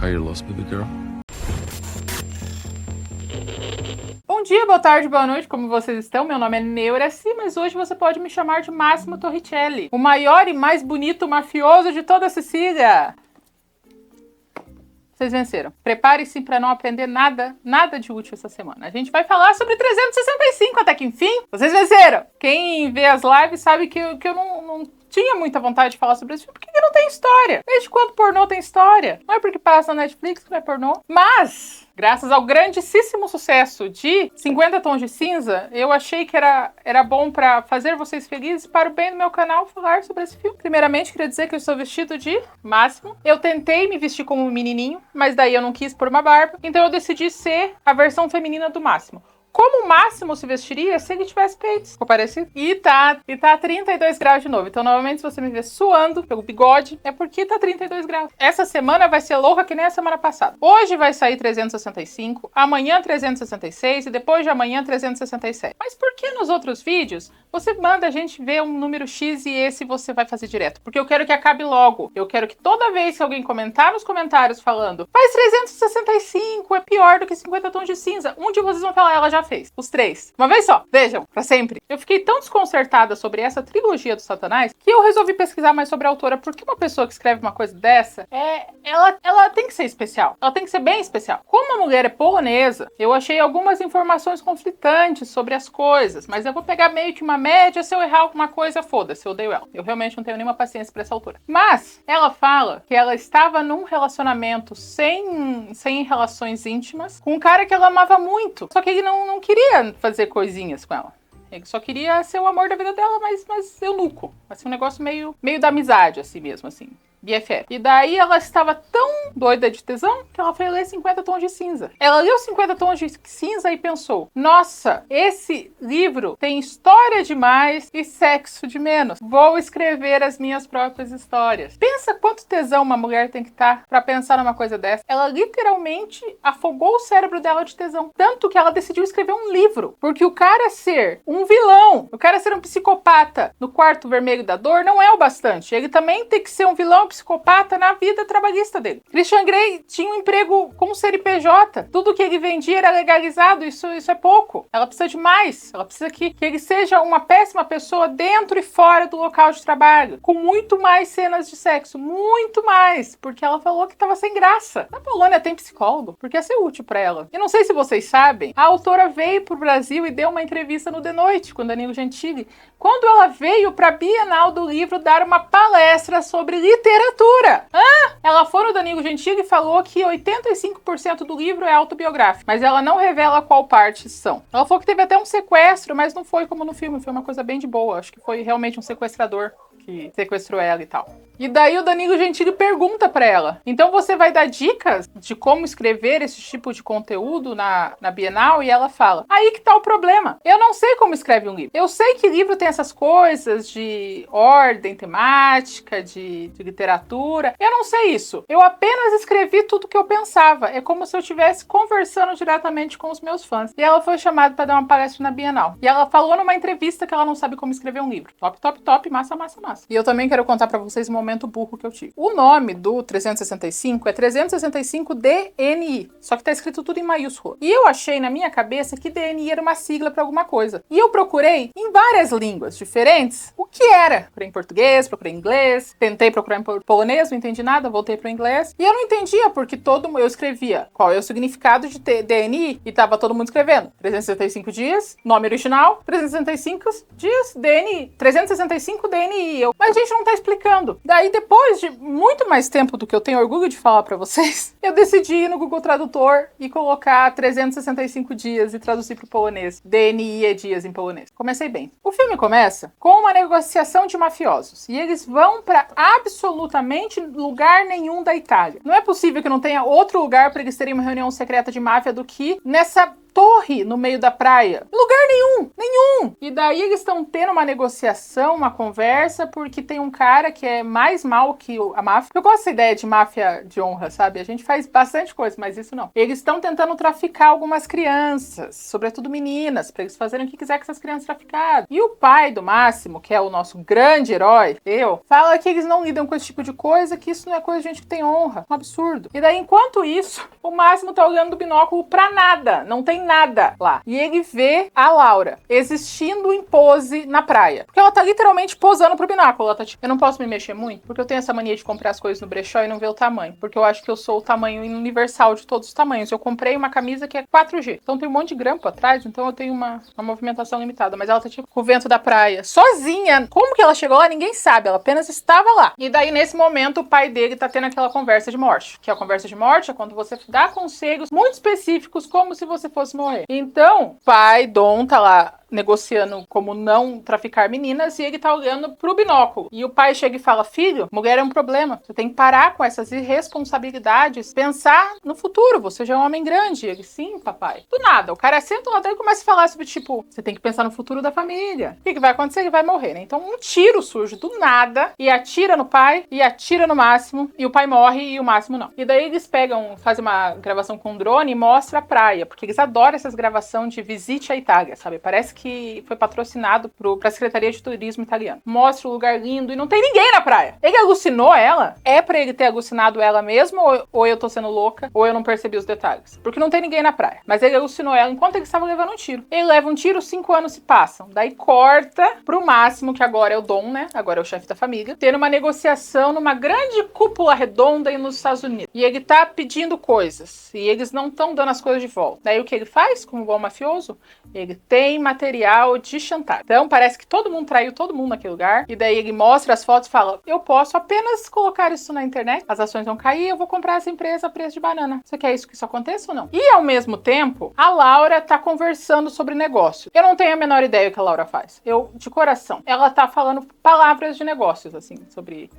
Are you lost, baby girl? Bom dia, boa tarde, boa noite, como vocês estão? Meu nome é Neuraci, mas hoje você pode me chamar de Máximo Torricelli, o maior e mais bonito mafioso de toda a Sicília. Vocês venceram. Prepare-se para não aprender nada de útil essa semana. A gente vai falar sobre 365 até que enfim. Vocês venceram. Quem vê as lives sabe que eu não tinha muita vontade de falar sobre esse filme, porque não tem história. Desde quando pornô tem história? Não é porque passa na Netflix que não é pornô. Mas, graças ao grandíssimo sucesso de 50 Tons de Cinza, eu achei que era bom pra fazer vocês felizes, para o bem do meu canal, falar sobre esse filme. Primeiramente, queria dizer que eu estou vestido de Máximo. Eu tentei me vestir como um menininho, mas daí eu não quis pôr uma barba, então eu decidi ser a versão feminina do Máximo. Como o Máximo se vestiria se ele tivesse peitos? Ficou parecido? E tá 32 graus de novo. Então, novamente, se você me ver suando pelo bigode, é porque tá 32 graus. Essa semana vai ser louca que nem a semana passada. Hoje vai sair 365, amanhã 366 e depois de amanhã 367. Mas por que nos outros vídeos você manda a gente ver um número X e esse você vai fazer direto? Porque eu quero que acabe logo. Eu quero que toda vez que alguém comentar nos comentários falando faz 365, é pior do que 50 Tons de Cinza, um de vocês vão falar, ela já fez. Os três. Uma vez só. Vejam, pra sempre. Eu fiquei tão desconcertada sobre essa trilogia do Satanás que eu resolvi pesquisar mais sobre a autora, porque uma pessoa que escreve uma coisa dessa, ela tem que ser especial. Ela tem que ser bem especial. Como a mulher é polonesa, eu achei algumas informações conflitantes sobre as coisas, mas eu vou pegar meio que uma média. Se eu errar alguma coisa, foda-se, eu odeio ela. Eu realmente não tenho nenhuma paciência pra essa autora. Mas ela fala que ela estava num relacionamento sem relações íntimas com um cara que ela amava muito. Só que ele não queria fazer coisinhas com ela. Ele só queria ser o amor da vida dela, mas eunuco. Assim, um negócio meio da amizade, assim mesmo, assim. BFF. E daí ela estava tão doida de tesão que ela foi ler 50 Tons de Cinza. Ela leu 50 Tons de Cinza e pensou: nossa, esse livro tem história demais e sexo de menos. Vou escrever as minhas próprias histórias. Pensa quanto tesão uma mulher tem que estar pra pensar numa coisa dessa. Ela literalmente afogou o cérebro dela de tesão. Tanto que ela decidiu escrever um livro. Porque o cara ser um vilão, o cara ser um psicopata no quarto vermelho da dor não é o bastante. Ele também tem que ser um vilão psicopata na vida trabalhista dele. Christian Grey tinha um emprego com CNPJ. Tudo que ele vendia era legalizado. Isso é pouco. Ela precisa de mais. Ela precisa que ele seja uma péssima pessoa dentro e fora do local de trabalho. Com muito mais cenas de sexo. Muito mais. Porque ela falou que estava sem graça. Na Polônia tem psicólogo. Porque ia ser útil para ela. E não sei se vocês sabem, a autora veio pro Brasil e deu uma entrevista no The Noite com o Danilo Gentili. Quando ela veio para a Bienal do Livro dar uma palestra sobre literatura. Ela foi no Danilo Gentili e falou que 85% do livro é autobiográfico, mas ela não revela qual parte são. Ela falou que teve até um sequestro, mas não foi como no filme, foi uma coisa bem de boa. Acho que foi realmente um sequestrador que sequestrou ela e tal. E daí o Danilo Gentili pergunta pra ela: então você vai dar dicas de como escrever esse tipo de conteúdo na Bienal? E ela fala: aí que tá o problema. Eu não sei como escreve um livro. Eu sei que livro tem essas coisas de ordem temática, de literatura. Eu não sei isso. Eu apenas escrevi tudo que eu pensava. É como se eu estivesse conversando diretamente com os meus fãs. E ela foi chamada para dar uma palestra na Bienal. E ela falou numa entrevista que ela não sabe como escrever um livro. Top, top, top, massa, massa, massa. E eu também quero contar pra vocês um momento burro que eu tive. O nome do 365 é 365 DNI, só que tá escrito tudo em maiúsculo. E eu achei na minha cabeça que DNI era uma sigla pra alguma coisa. E eu procurei em várias línguas diferentes o que era. Procurei em português, procurei em inglês, tentei procurar em polonês, não entendi nada, voltei pro inglês. E eu não entendia porque eu escrevia qual é o significado de DNI e tava todo mundo escrevendo 365 dias, nome original, 365 dias, DNI, 365 DNI. Mas a gente não tá explicando. Daí, depois de muito mais tempo do que eu tenho orgulho de falar pra vocês, eu decidi ir no Google Tradutor e colocar 365 dias e traduzir pro polonês. DNI é dias em polonês. Comecei bem. O filme começa com uma negociação de mafiosos. E eles vão pra absolutamente lugar nenhum da Itália. Não é possível que não tenha outro lugar pra eles terem uma reunião secreta de máfia do que nessa torre no meio da praia. Em lugar nenhum. E daí eles estão tendo uma negociação, uma conversa, porque tem um cara que é mais mal que a máfia. Eu gosto dessa ideia de máfia de honra, sabe? A gente faz bastante coisa, mas isso não. Eles estão tentando traficar algumas crianças, sobretudo meninas, pra eles fazerem o que quiser com essas crianças traficadas. E o pai do Máximo, que é o nosso grande herói, fala que eles não lidam com esse tipo de coisa, que isso não é coisa de gente que tem honra. Um absurdo. E daí, enquanto isso, o Máximo tá olhando do binóculo pra nada. Não tem nada lá. E ele vê a Laura existindo em pose na praia. Porque ela tá literalmente posando pro binóculo. Ela tá tipo, eu não posso me mexer muito, porque eu tenho essa mania de comprar as coisas no brechó e não ver o tamanho. Porque eu acho que eu sou o tamanho universal de todos os tamanhos. Eu comprei uma camisa que é 4G. Então tem um monte de grampo atrás, então eu tenho uma movimentação limitada. Mas ela tá tipo com o vento da praia. Sozinha. Como que ela chegou lá? Ninguém sabe. Ela apenas estava lá. E daí, nesse momento, o pai dele tá tendo aquela conversa de morte. Que a conversa de morte é quando você dá conselhos muito específicos, como se você fosse morrer. Então, pai Dom tá lá negociando como não traficar meninas e ele tá olhando pro binóculo. E o pai chega e fala, filho, mulher é um problema. Você tem que parar com essas irresponsabilidades, pensar no futuro. Você já é um homem grande. E ele, sim, papai. Do nada, o cara senta lá e começa a falar sobre, tipo, você tem que pensar no futuro da família. O que vai acontecer? Ele vai morrer, né? Então um tiro surge do nada e atira no pai e atira no Máximo e o pai morre e o Máximo não. E daí eles fazem uma gravação com um drone e mostra a praia, porque eles adoram essas gravações de visite à Itália, sabe? Parece que foi patrocinado pra Secretaria de Turismo italiano. Mostra o lugar lindo e não tem ninguém na praia. Ele alucinou ela? É pra ele ter alucinado ela mesmo ou eu tô sendo louca ou eu não percebi os detalhes? Porque não tem ninguém na praia. Mas ele alucinou ela enquanto ele estava levando um tiro. Ele leva um tiro, 5 anos se passam. Daí corta pro Máximo, que agora é o Dom, né? Agora é o chefe da família. Tendo uma negociação numa grande cúpula redonda aí nos Estados Unidos. E ele tá pedindo coisas. E eles não estão dando as coisas de volta. Daí o que ele faz, como bom mafioso? Ele tem material de chantagem. Então parece que todo mundo traiu todo mundo naquele lugar. E daí ele mostra as fotos e fala, eu posso apenas colocar isso na internet, as ações vão cair, eu vou comprar essa empresa a preço de banana. Você quer isso que isso aconteça ou não? E ao mesmo tempo, a Laura tá conversando sobre negócio. Eu não tenho a menor ideia do que a Laura faz. Eu, de coração, ela tá falando palavras de negócios, assim, sobre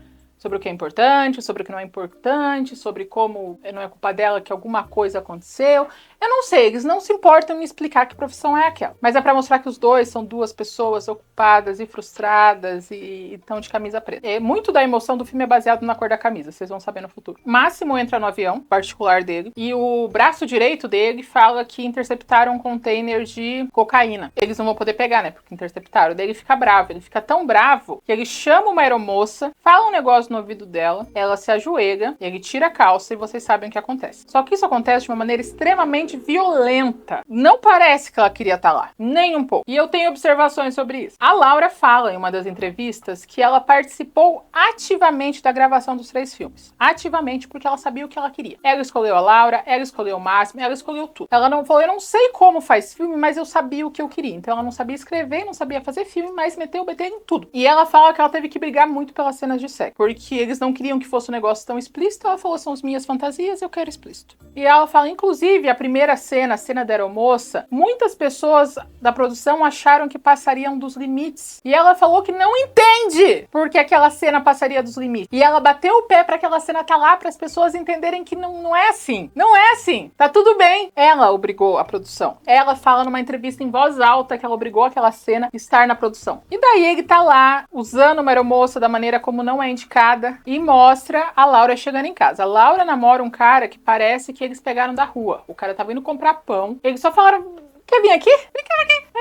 o que é importante, sobre o que não é importante, sobre como não é culpa dela que alguma coisa aconteceu. Eu não sei, eles não se importam em explicar que profissão é aquela. Mas é pra mostrar que os dois são duas pessoas ocupadas e frustradas e estão de camisa preta. Muito da emoção do filme é baseado na cor da camisa, vocês vão saber no futuro. Máximo entra no avião particular dele e o braço direito dele fala que interceptaram um container de cocaína. Eles não vão poder pegar, né, porque interceptaram. Daí ele fica bravo, ele fica tão bravo que ele chama uma aeromoça, fala um negócio no ouvido dela, ela se ajoelha, ele tira a calça e vocês sabem o que acontece. Só que isso acontece de uma maneira extremamente violenta. Não parece que ela queria estar lá, nem um pouco. E eu tenho observações sobre isso. A Laura fala em uma das entrevistas que ela participou ativamente da gravação dos 3 filmes. Ativamente, porque ela sabia o que ela queria. Ela escolheu a Laura, ela escolheu o Máximo, ela escolheu tudo. Ela não falou, eu não sei como faz filme, mas eu sabia o que eu queria. Então ela não sabia escrever, não sabia fazer filme, mas meteu o BT em tudo. E ela fala que ela teve que brigar muito pelas cenas de sexo, porque eles não queriam que fosse um negócio tão explícito. Ela falou, são as minhas fantasias, eu quero explícito. E ela fala, inclusive, a primeira cena, a cena da aeromoça, muitas pessoas da produção acharam que passariam dos limites. E ela falou que não entende porque aquela cena passaria dos limites. E ela bateu o pé para aquela cena estar lá para as pessoas entenderem que não é assim. Não é assim. Tá tudo bem. Ela obrigou a produção. Ela fala numa entrevista em voz alta que ela obrigou aquela cena a estar na produção. E daí ele tá lá usando uma aeromoça da maneira como não é indicada e mostra a Laura chegando em casa. A Laura namora um cara que parece que eles pegaram da rua. O cara tava indo comprar pão. Eles só falaram, quer vir aqui? Vem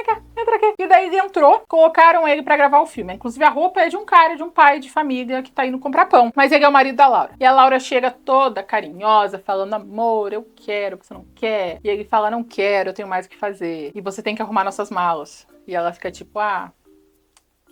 cá, entra aqui. E daí ele entrou, colocaram ele pra gravar o filme. Inclusive a roupa é de um cara, de um pai de família que tá indo comprar pão. Mas ele é o marido da Laura. E a Laura chega toda carinhosa, falando, amor, eu quero, você não quer. E ele fala, não quero, eu tenho mais o que fazer. E você tem que arrumar nossas malas. E ela fica tipo,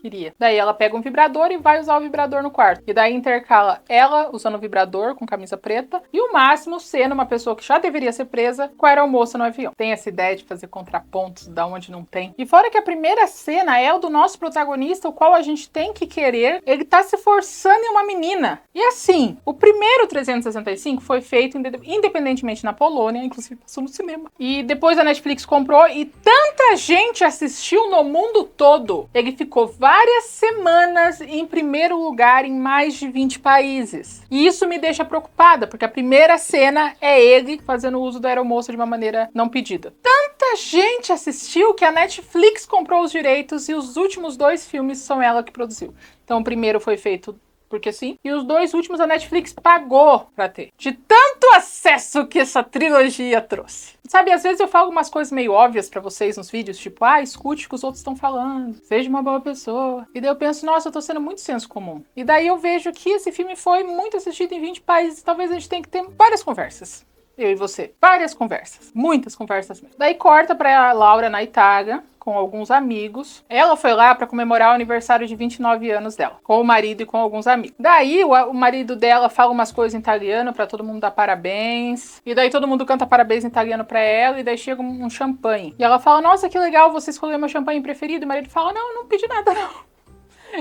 queria. Daí ela pega um vibrador e vai usar o vibrador no quarto. E daí intercala ela usando o vibrador com camisa preta e o Máximo sendo uma pessoa que já deveria ser presa com a aeromoça no avião. Tem essa ideia de fazer contrapontos da onde não tem. E fora que a primeira cena é o do nosso protagonista, o qual a gente tem que querer. Ele tá se forçando em uma menina. E assim, o primeiro 365 foi feito independentemente na Polônia, inclusive passou no cinema. E depois a Netflix comprou e tanta gente assistiu no mundo todo. Ele ficou várias semanas em primeiro lugar em mais de 20 países. E isso me deixa preocupada, porque a primeira cena é ele fazendo uso da aeromoça de uma maneira não pedida. Tanta Muita gente assistiu que a Netflix comprou os direitos e os últimos 2 filmes são ela que produziu. Então o primeiro foi feito porque sim, e os 2 últimos a Netflix pagou pra ter. De tanto acesso que essa trilogia trouxe. Sabe, às vezes eu falo umas coisas meio óbvias pra vocês nos vídeos, tipo, escute o que os outros estão falando, seja uma boa pessoa. E daí eu penso, nossa, eu tô sendo muito senso comum. E daí eu vejo que esse filme foi muito assistido em 20 países, talvez a gente tenha que ter várias conversas. Eu e você. Várias conversas. Muitas conversas mesmo. Daí corta pra Laura na Itália, com alguns amigos. Ela foi lá pra comemorar o aniversário de 29 anos dela, com o marido e com alguns amigos. Daí o marido dela fala umas coisas em italiano pra todo mundo dar parabéns. E daí todo mundo canta parabéns em italiano pra ela. E daí chega um champanhe. E ela fala, nossa, que legal, você escolheu meu champanhe preferido. E o marido fala, não, não pedi nada não.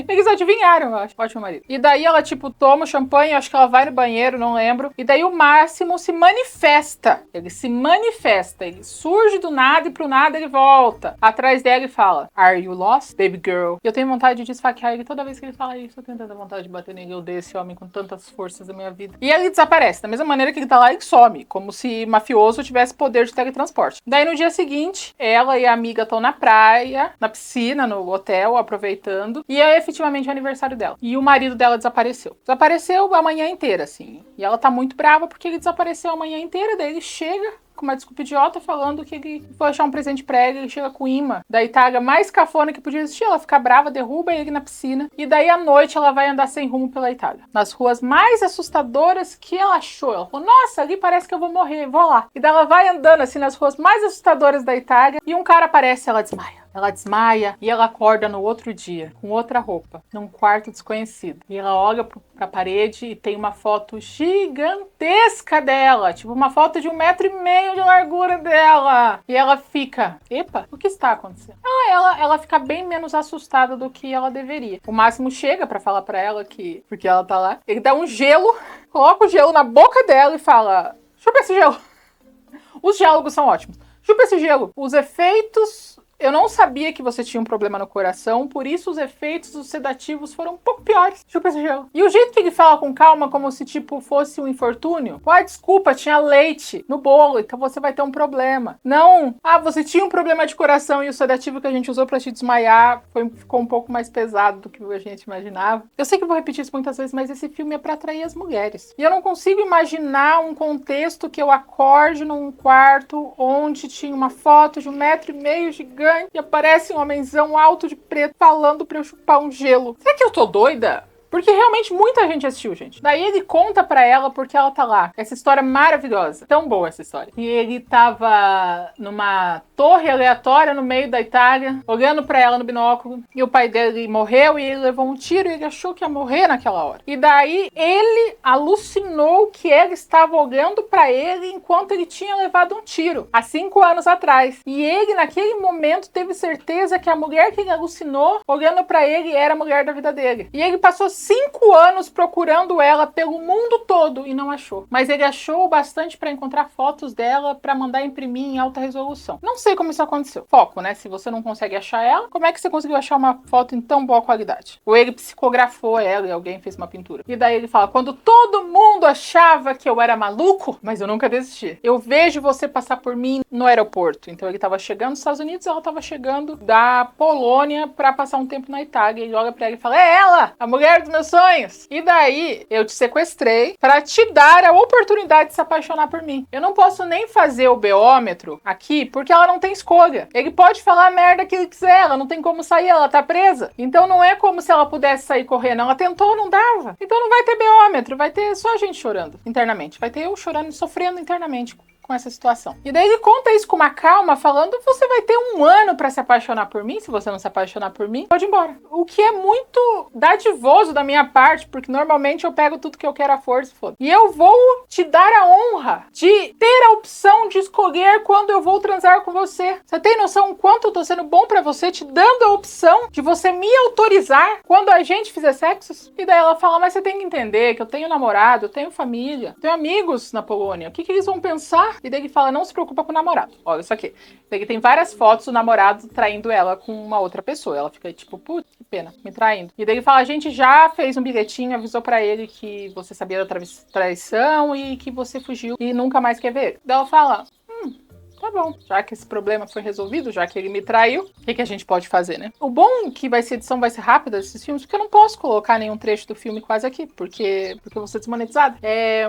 Eles adivinharam, eu acho. Ótimo marido. E daí ela, tipo, toma o champanhe, acho que ela vai no banheiro, não lembro. E daí o Máximo se manifesta. Ele se manifesta. Ele surge do nada e pro nada ele volta. Atrás dela e fala, Are you lost, baby girl? E eu tenho vontade de esfaquear ele toda vez que ele fala isso. Eu tenho tanta vontade de bater nele. Eu odeio esse homem com tantas forças da minha vida. E ele desaparece. Da mesma maneira que ele tá lá, ele some. Como se mafioso tivesse poder de teletransporte. Daí no dia seguinte, ela e a amiga estão na praia, na piscina, no hotel, aproveitando. E é efetivamente o aniversário dela. E o marido dela desapareceu. Desapareceu a manhã inteira, assim. E ela tá muito brava porque ele desapareceu a manhã inteira. Daí ele chega com uma desculpa idiota falando que ele foi achar um presente pra ela. Ele chega com imã da Itália mais cafona que podia existir. Ela fica brava, derruba ele na piscina. E daí à noite ela vai andar sem rumo pela Itália. Nas ruas mais assustadoras que ela achou. Ela falou, nossa, ali parece que eu vou morrer, vou lá. E daí ela vai andando assim nas ruas mais assustadoras da Itália. E um cara aparece e ela desmaia. Ela desmaia e ela acorda no outro dia, com outra roupa, num quarto desconhecido. E ela olha pra parede e tem uma foto gigantesca dela. Tipo, uma foto de 1,5 metro de largura dela. E ela fica, epa, o que está acontecendo? Ela fica bem menos assustada do que ela deveria. O Máximo chega pra falar pra ela que, porque ela tá lá, ele dá um gelo, coloca o gelo na boca dela e fala, chupa esse gelo. Os diálogos são ótimos. Chupa esse gelo. Os efeitos... Eu não sabia que você tinha um problema no coração, por isso os efeitos dos sedativos foram um pouco piores. Chupa esse gelo. E o jeito que ele fala com calma, como se, tipo, fosse um infortúnio. Desculpa, tinha leite no bolo, então você vai ter um problema. Não, você tinha um problema de coração e o sedativo que a gente usou pra te desmaiar ficou um pouco mais pesado do que a gente imaginava. Eu sei que eu vou repetir isso muitas vezes, mas esse filme é pra atrair as mulheres. E eu não consigo imaginar um contexto que eu acorde num quarto onde tinha uma foto de 1,5 metro gigante e aparece um homenzão alto de preto falando pra eu chupar um gelo. Será que eu tô doida? Porque realmente muita gente assistiu, gente. Daí ele conta pra ela porque ela tá lá. Essa história maravilhosa. Tão boa essa história. E ele tava numa torre aleatória no meio da Itália, olhando pra ela no binóculo. E o pai dele morreu e ele levou um tiro e ele achou que ia morrer naquela hora. E daí ele alucinou que ela estava olhando pra ele enquanto ele tinha levado um tiro. Há 5 anos atrás. E ele, naquele momento, teve certeza que a mulher que ele alucinou, olhando pra ele, era a mulher da vida dele. E ele passou 5 anos procurando ela pelo mundo todo e não achou. Mas ele achou o bastante para encontrar fotos dela para mandar imprimir em alta resolução. Não sei como isso aconteceu. Foco, né? Se você não consegue achar ela, como é que você conseguiu achar uma foto em tão boa qualidade? Ou ele psicografou ela e alguém fez uma pintura. E daí ele fala, quando todo mundo achava que eu era maluco, mas eu nunca desisti. Eu vejo você passar por mim no aeroporto. Então ele estava chegando nos Estados Unidos, ela estava chegando da Polônia para passar um tempo na Itália. Ele olha para ela e fala, é ela, a mulher dos meus sonhos. E daí eu te sequestrei para te dar a oportunidade de se apaixonar por mim. Eu não posso nem fazer o beômetro aqui porque ela não tem escolha. Ele pode falar a merda que ele quiser, ela não tem como sair, ela tá presa. Então não é como se ela pudesse sair correndo. Ela tentou, não dava. Então não vai ter beômetro, vai ter só a gente chorando internamente. Vai ter eu chorando e sofrendo internamente com essa situação. E daí ele conta isso com uma calma, falando, você vai ter 1 ano pra se apaixonar por mim, se você não se apaixonar por mim, pode ir embora. O que é muito dadivoso da minha parte, porque normalmente eu pego tudo que eu quero à força, foda. E eu vou te dar a honra de ter a opção de escolher quando eu vou transar com você. Você tem noção o quanto eu tô sendo bom pra você, te dando a opção de você me autorizar quando a gente fizer sexos? E daí ela fala, mas você tem que entender que eu tenho namorado, eu tenho família, tenho amigos na Polônia, o que eles vão pensar? E daí ele fala, não se preocupa com o namorado. Olha isso aqui. Daí tem várias fotos do namorado traindo ela com uma outra pessoa. Ela fica tipo, putz, que pena, me traindo. E daí ele fala, a gente já fez um bilhetinho, avisou pra ele que você sabia da traição e que você fugiu e nunca mais quer ver ele. Daí ela fala, tá tá bom, já que esse problema foi resolvido, já que ele me traiu, o que a gente pode fazer, né? O bom é que a edição vai ser rápida desses filmes, porque eu não posso colocar nenhum trecho do filme quase aqui, porque eu vou ser desmonetizada.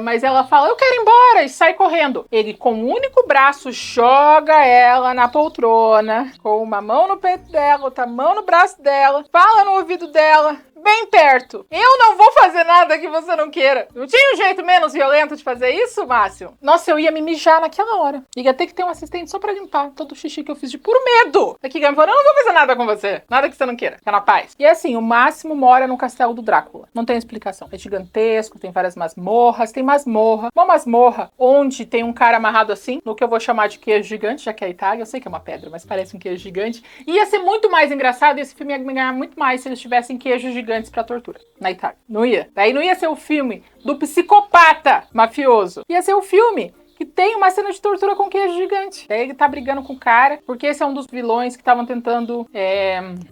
Mas ela fala, eu quero ir embora, e sai correndo. Ele, com o único braço, joga ela na poltrona, com uma mão no peito dela, outra mão no braço dela, fala no ouvido dela, bem perto. Eu não vou fazer nada que você não queira. Não tinha um jeito menos violento de fazer isso, Márcio? Nossa, eu ia me mijar naquela hora. Ia ter que ter um assistente só pra limpar todo o xixi que eu fiz de puro medo. Aqui, Gami falou, eu não vou fazer nada com você. Nada que você não queira. Fica na paz. E assim, o Máximo mora no castelo do Drácula. Não tem explicação. É gigantesco, tem várias masmorras. Tem masmorra. Uma masmorra onde tem um cara amarrado assim, no que eu vou chamar de queijo gigante, já que é a Itália. Eu sei que é uma pedra, mas parece um queijo gigante. Ia ser muito mais engraçado e esse filme ia me ganhar muito mais se eles tivessem queijos gigantes pra tortura na Itália. Não ia. Daí não ia ser o filme do psicopata mafioso. Ia ser o filme que tem uma cena de tortura com queijo gigante. Daí ele tá brigando com o cara, porque esse é um dos vilões que estavam tentando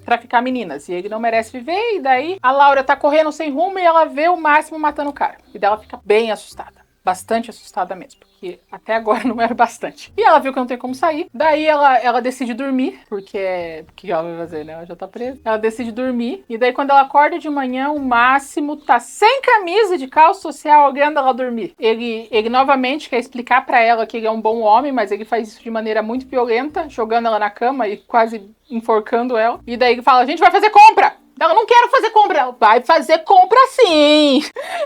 traficar meninas. E ele não merece viver, e daí a Laura tá correndo sem rumo e ela vê o Máximo matando o cara. E daí ela fica bem assustada. Bastante assustada mesmo, porque até agora não era bastante. E ela viu que não tem como sair. Daí ela decide dormir, porque o que ela vai fazer, né? Ela já tá presa. Ela decide dormir. E daí quando ela acorda de manhã, o Máximo tá sem camisa, de calça social, olhando ela dormir. Ele novamente quer explicar pra ela que ele é um bom homem, mas ele faz isso de maneira muito violenta, jogando ela na cama e quase enforcando ela. E daí ele fala, a gente vai fazer compra! Ela, não quero fazer compra. Ela, vai fazer compra sim.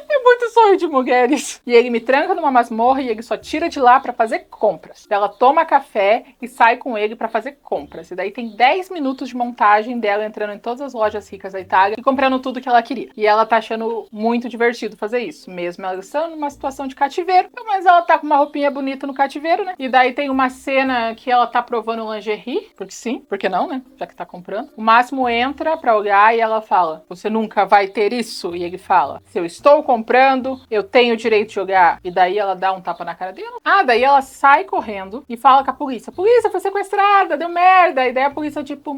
É muito sonho de mulheres. E ele me tranca numa masmorra e ele só tira de lá pra fazer compras. Ela toma café e sai com ele pra fazer compras. E daí tem 10 minutos de montagem dela entrando em todas as lojas ricas da Itália e comprando tudo que ela queria. E ela tá achando muito divertido fazer isso. Mesmo ela estando numa situação de cativeiro. Mas ela tá com uma roupinha bonita no cativeiro, né? E daí tem uma cena que ela tá provando lingerie. Porque sim, porque não, né? Já que tá comprando. O Máximo entra pra olhar e ela fala, você nunca vai ter isso? E ele fala, se eu estou comprando, eu tenho o direito de jogar. E daí ela dá um tapa na cara dela. Daí ela sai correndo e fala com a polícia. Polícia, foi sequestrada, deu merda. E daí a polícia tipo,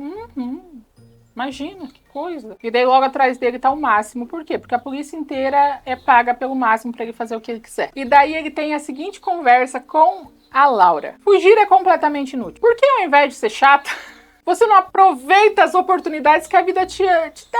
imagina, que coisa. E daí logo atrás dele tá o Máximo. Por quê? Porque a polícia inteira é paga pelo Máximo pra ele fazer o que ele quiser. E daí ele tem a seguinte conversa com a Laura. Fugir é completamente inútil. Por que ao invés de ser chata, você não aproveita as oportunidades que a vida te dá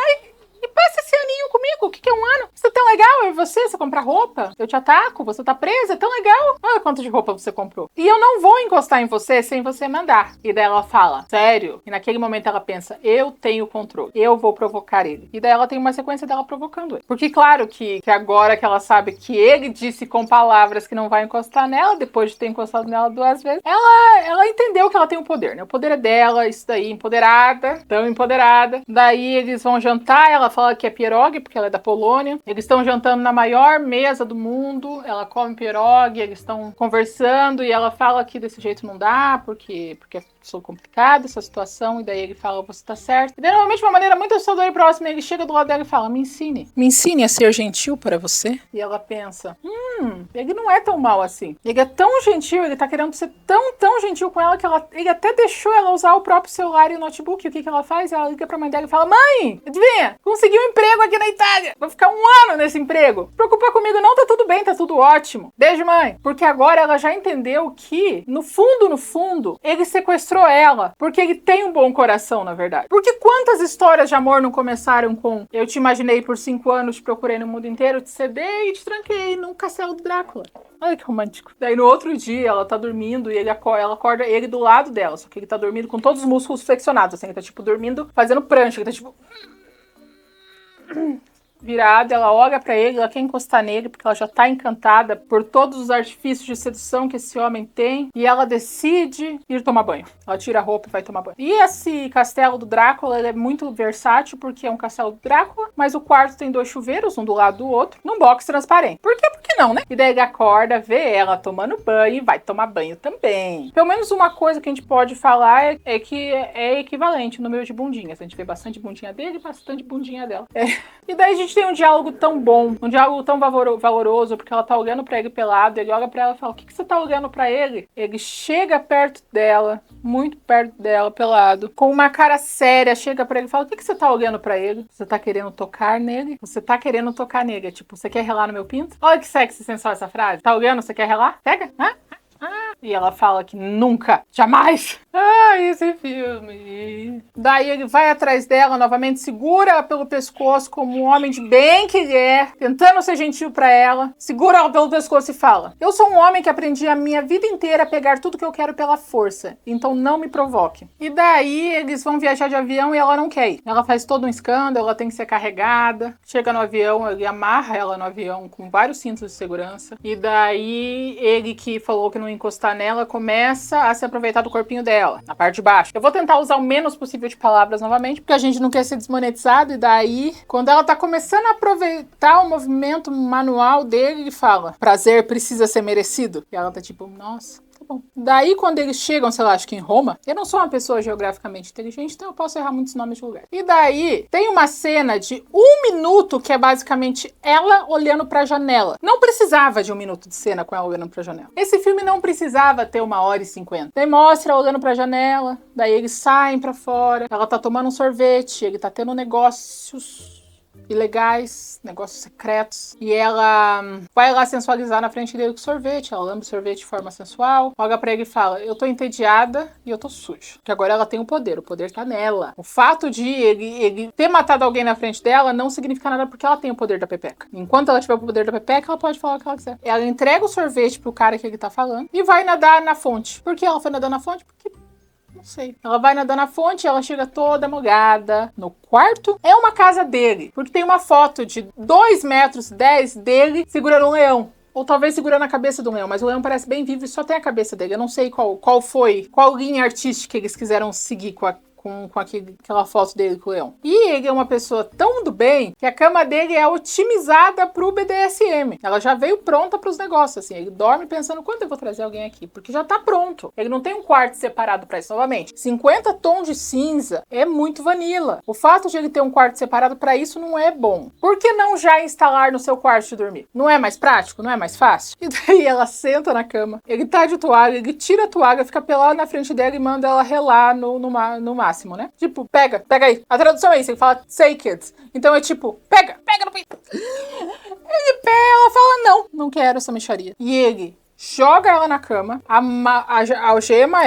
e passa esse aninho comigo? O que é um ano? Isso é tão legal, eu e você comprar roupa, eu te ataco, você tá presa, é tão legal. Olha quanto de roupa você comprou. E eu não vou encostar em você sem você mandar. E daí ela fala, sério? E naquele momento ela pensa, eu tenho controle, eu vou provocar ele. E daí ela tem uma sequência dela provocando ele. Porque claro que agora que ela sabe que ele disse com palavras que não vai encostar nela, depois de ter encostado nela 2 vezes, ela entendeu que ela tem o poder, né? O poder é dela, isso daí, empoderada, tão empoderada. Daí eles vão jantar, ela fala que é pierogi, porque ela é da Polônia. Eles estão jantando na maior mesa do mundo. Ela come pierogi, eles estão conversando e ela fala que desse jeito não dá, porque é complicada essa situação. E daí ele fala, você tá certo. E daí, normalmente, de uma maneira muito assustadora e próxima, ele chega do lado dela e fala, me ensine a ser gentil para você. E ela pensa, ele não é tão mal assim. Ele é tão gentil, ele tá querendo ser tão gentil com ela que ele até deixou ela usar o próprio celular e o notebook. E o que ela faz? Ela liga pra mãe dela e fala, mãe, adivinha? Consegui um emprego aqui na Itália. Vou ficar 1 ano nesse emprego. Se preocupa comigo não, tá tudo bem, tá tudo ótimo. Beijo, mãe. Porque agora ela já entendeu que, no fundo, ele sequestrou ela. Porque ele tem um bom coração, na verdade. Porque quantas histórias de amor não começaram com eu te imaginei por 5 anos, te procurei no mundo inteiro, te cedei e te tranquei no castelo do Drácula. Olha que romântico. Daí no outro dia ela tá dormindo e ela acorda ele do lado dela. Só que ele tá dormindo com todos os músculos flexionados. Assim, ele tá tipo dormindo, fazendo prancha. Ele tá tipo virada, ela olha pra ele, ela quer encostar nele porque ela já tá encantada por todos os artifícios de sedução que esse homem tem e ela decide ir tomar banho. Ela tira a roupa e vai tomar banho. E esse castelo do Drácula, ele é muito versátil porque é um castelo do Drácula, mas o quarto tem 2 chuveiros, um do lado do outro, num box transparente. Por quê? Porque não, né? E daí ele acorda, vê ela tomando banho e vai tomar banho também. Pelo menos uma coisa que a gente pode falar é que é equivalente no número de bundinhas. A gente vê bastante bundinha dele e bastante bundinha dela. E daí a gente tem um diálogo tão bom, um diálogo tão valoroso, porque ela tá olhando pra ele pelado, ele olha pra ela e fala, o que você tá olhando pra ele? Ele chega perto dela, muito perto dela, pelado, com uma cara séria, chega pra ele e fala, o que você tá olhando pra ele? Você tá querendo tocar nele? Você tá querendo tocar nele, tipo, você quer relar no meu pinto? Olha que sexy sensual essa frase. Tá olhando, você quer relar? Pega, E ela fala que nunca, jamais. Esse filme. Daí ele vai atrás dela novamente, segura ela pelo pescoço como um homem de bem que ele é, tentando ser gentil pra ela. Segura ela pelo pescoço e fala: eu sou um homem que aprendi a minha vida inteira a pegar tudo que eu quero pela força, então não me provoque. E daí eles vão viajar de avião e ela não quer ir. Ela faz todo um escândalo, ela tem que ser carregada. Chega no avião, ele amarra ela no avião com vários cintos de segurança. E daí ele que falou que não ia encostar nela começa a se aproveitar do corpinho dela, na parte de baixo. Eu vou tentar usar o menos possível de palavras novamente, porque a gente não quer ser desmonetizado. E daí, quando ela tá começando a aproveitar o movimento manual dele, ele fala: prazer precisa ser merecido. E ela tá tipo, nossa, tá bom. Daí, quando eles chegam, sei lá, acho que em Roma, eu não sou uma pessoa geograficamente inteligente, então eu posso errar muitos nomes de lugar. E daí, tem uma cena de 1 minuto que é basicamente ela olhando pra janela. Não precisava de 1 minuto de cena com ela olhando pra janela. Esse filme não precisava ter 1h50. Daí mostra ela olhando pra janela, daí eles saem pra fora, ela tá tomando um sorvete, ele tá tendo negócios ilegais, negócios secretos, e ela vai lá sensualizar na frente dele com sorvete, ela lambe o sorvete de forma sensual, olha pra ele e fala: eu tô entediada e eu tô suja, que agora ela tem o poder tá nela. O fato de ele ter matado alguém na frente dela não significa nada, porque ela tem o poder da pepeca. Enquanto ela tiver o poder da pepeca, ela pode falar o que ela quiser. Ela entrega o sorvete pro cara que ele tá falando e vai nadar na fonte. Por que ela foi nadar na fonte? Porque não sei. Ela vai nadar na fonte, ela chega toda molhada no quarto. É uma casa dele, porque tem uma foto de 2,10 metros dele segurando um leão. Ou talvez segurando a cabeça do leão, mas o leão parece bem vivo e só tem a cabeça dele. Eu não sei qual linha artística eles quiseram seguir com aquela foto dele com o leão. E ele é uma pessoa tão do bem que a cama dele é otimizada pro BDSM. Ela já veio pronta pros negócios, assim. Ele dorme pensando: quando eu vou trazer alguém aqui? Porque já tá pronto. Ele não tem um quarto separado pra isso. Novamente, 50 tons de cinza é muito vanilla. O fato de ele ter um quarto separado pra isso não é bom. Por que não já instalar no seu quarto de dormir? Não é mais prático? Não é mais fácil? E daí ela senta na cama, ele tá de toalha, ele tira a toalha, fica pelado na frente dela e manda ela relar no máximo. Né? Tipo, pega aí. A tradução é isso, ele fala say kids. Então é tipo, pega no peito. Ela fala: não quero essa mexaria. E ele joga ela na cama, algema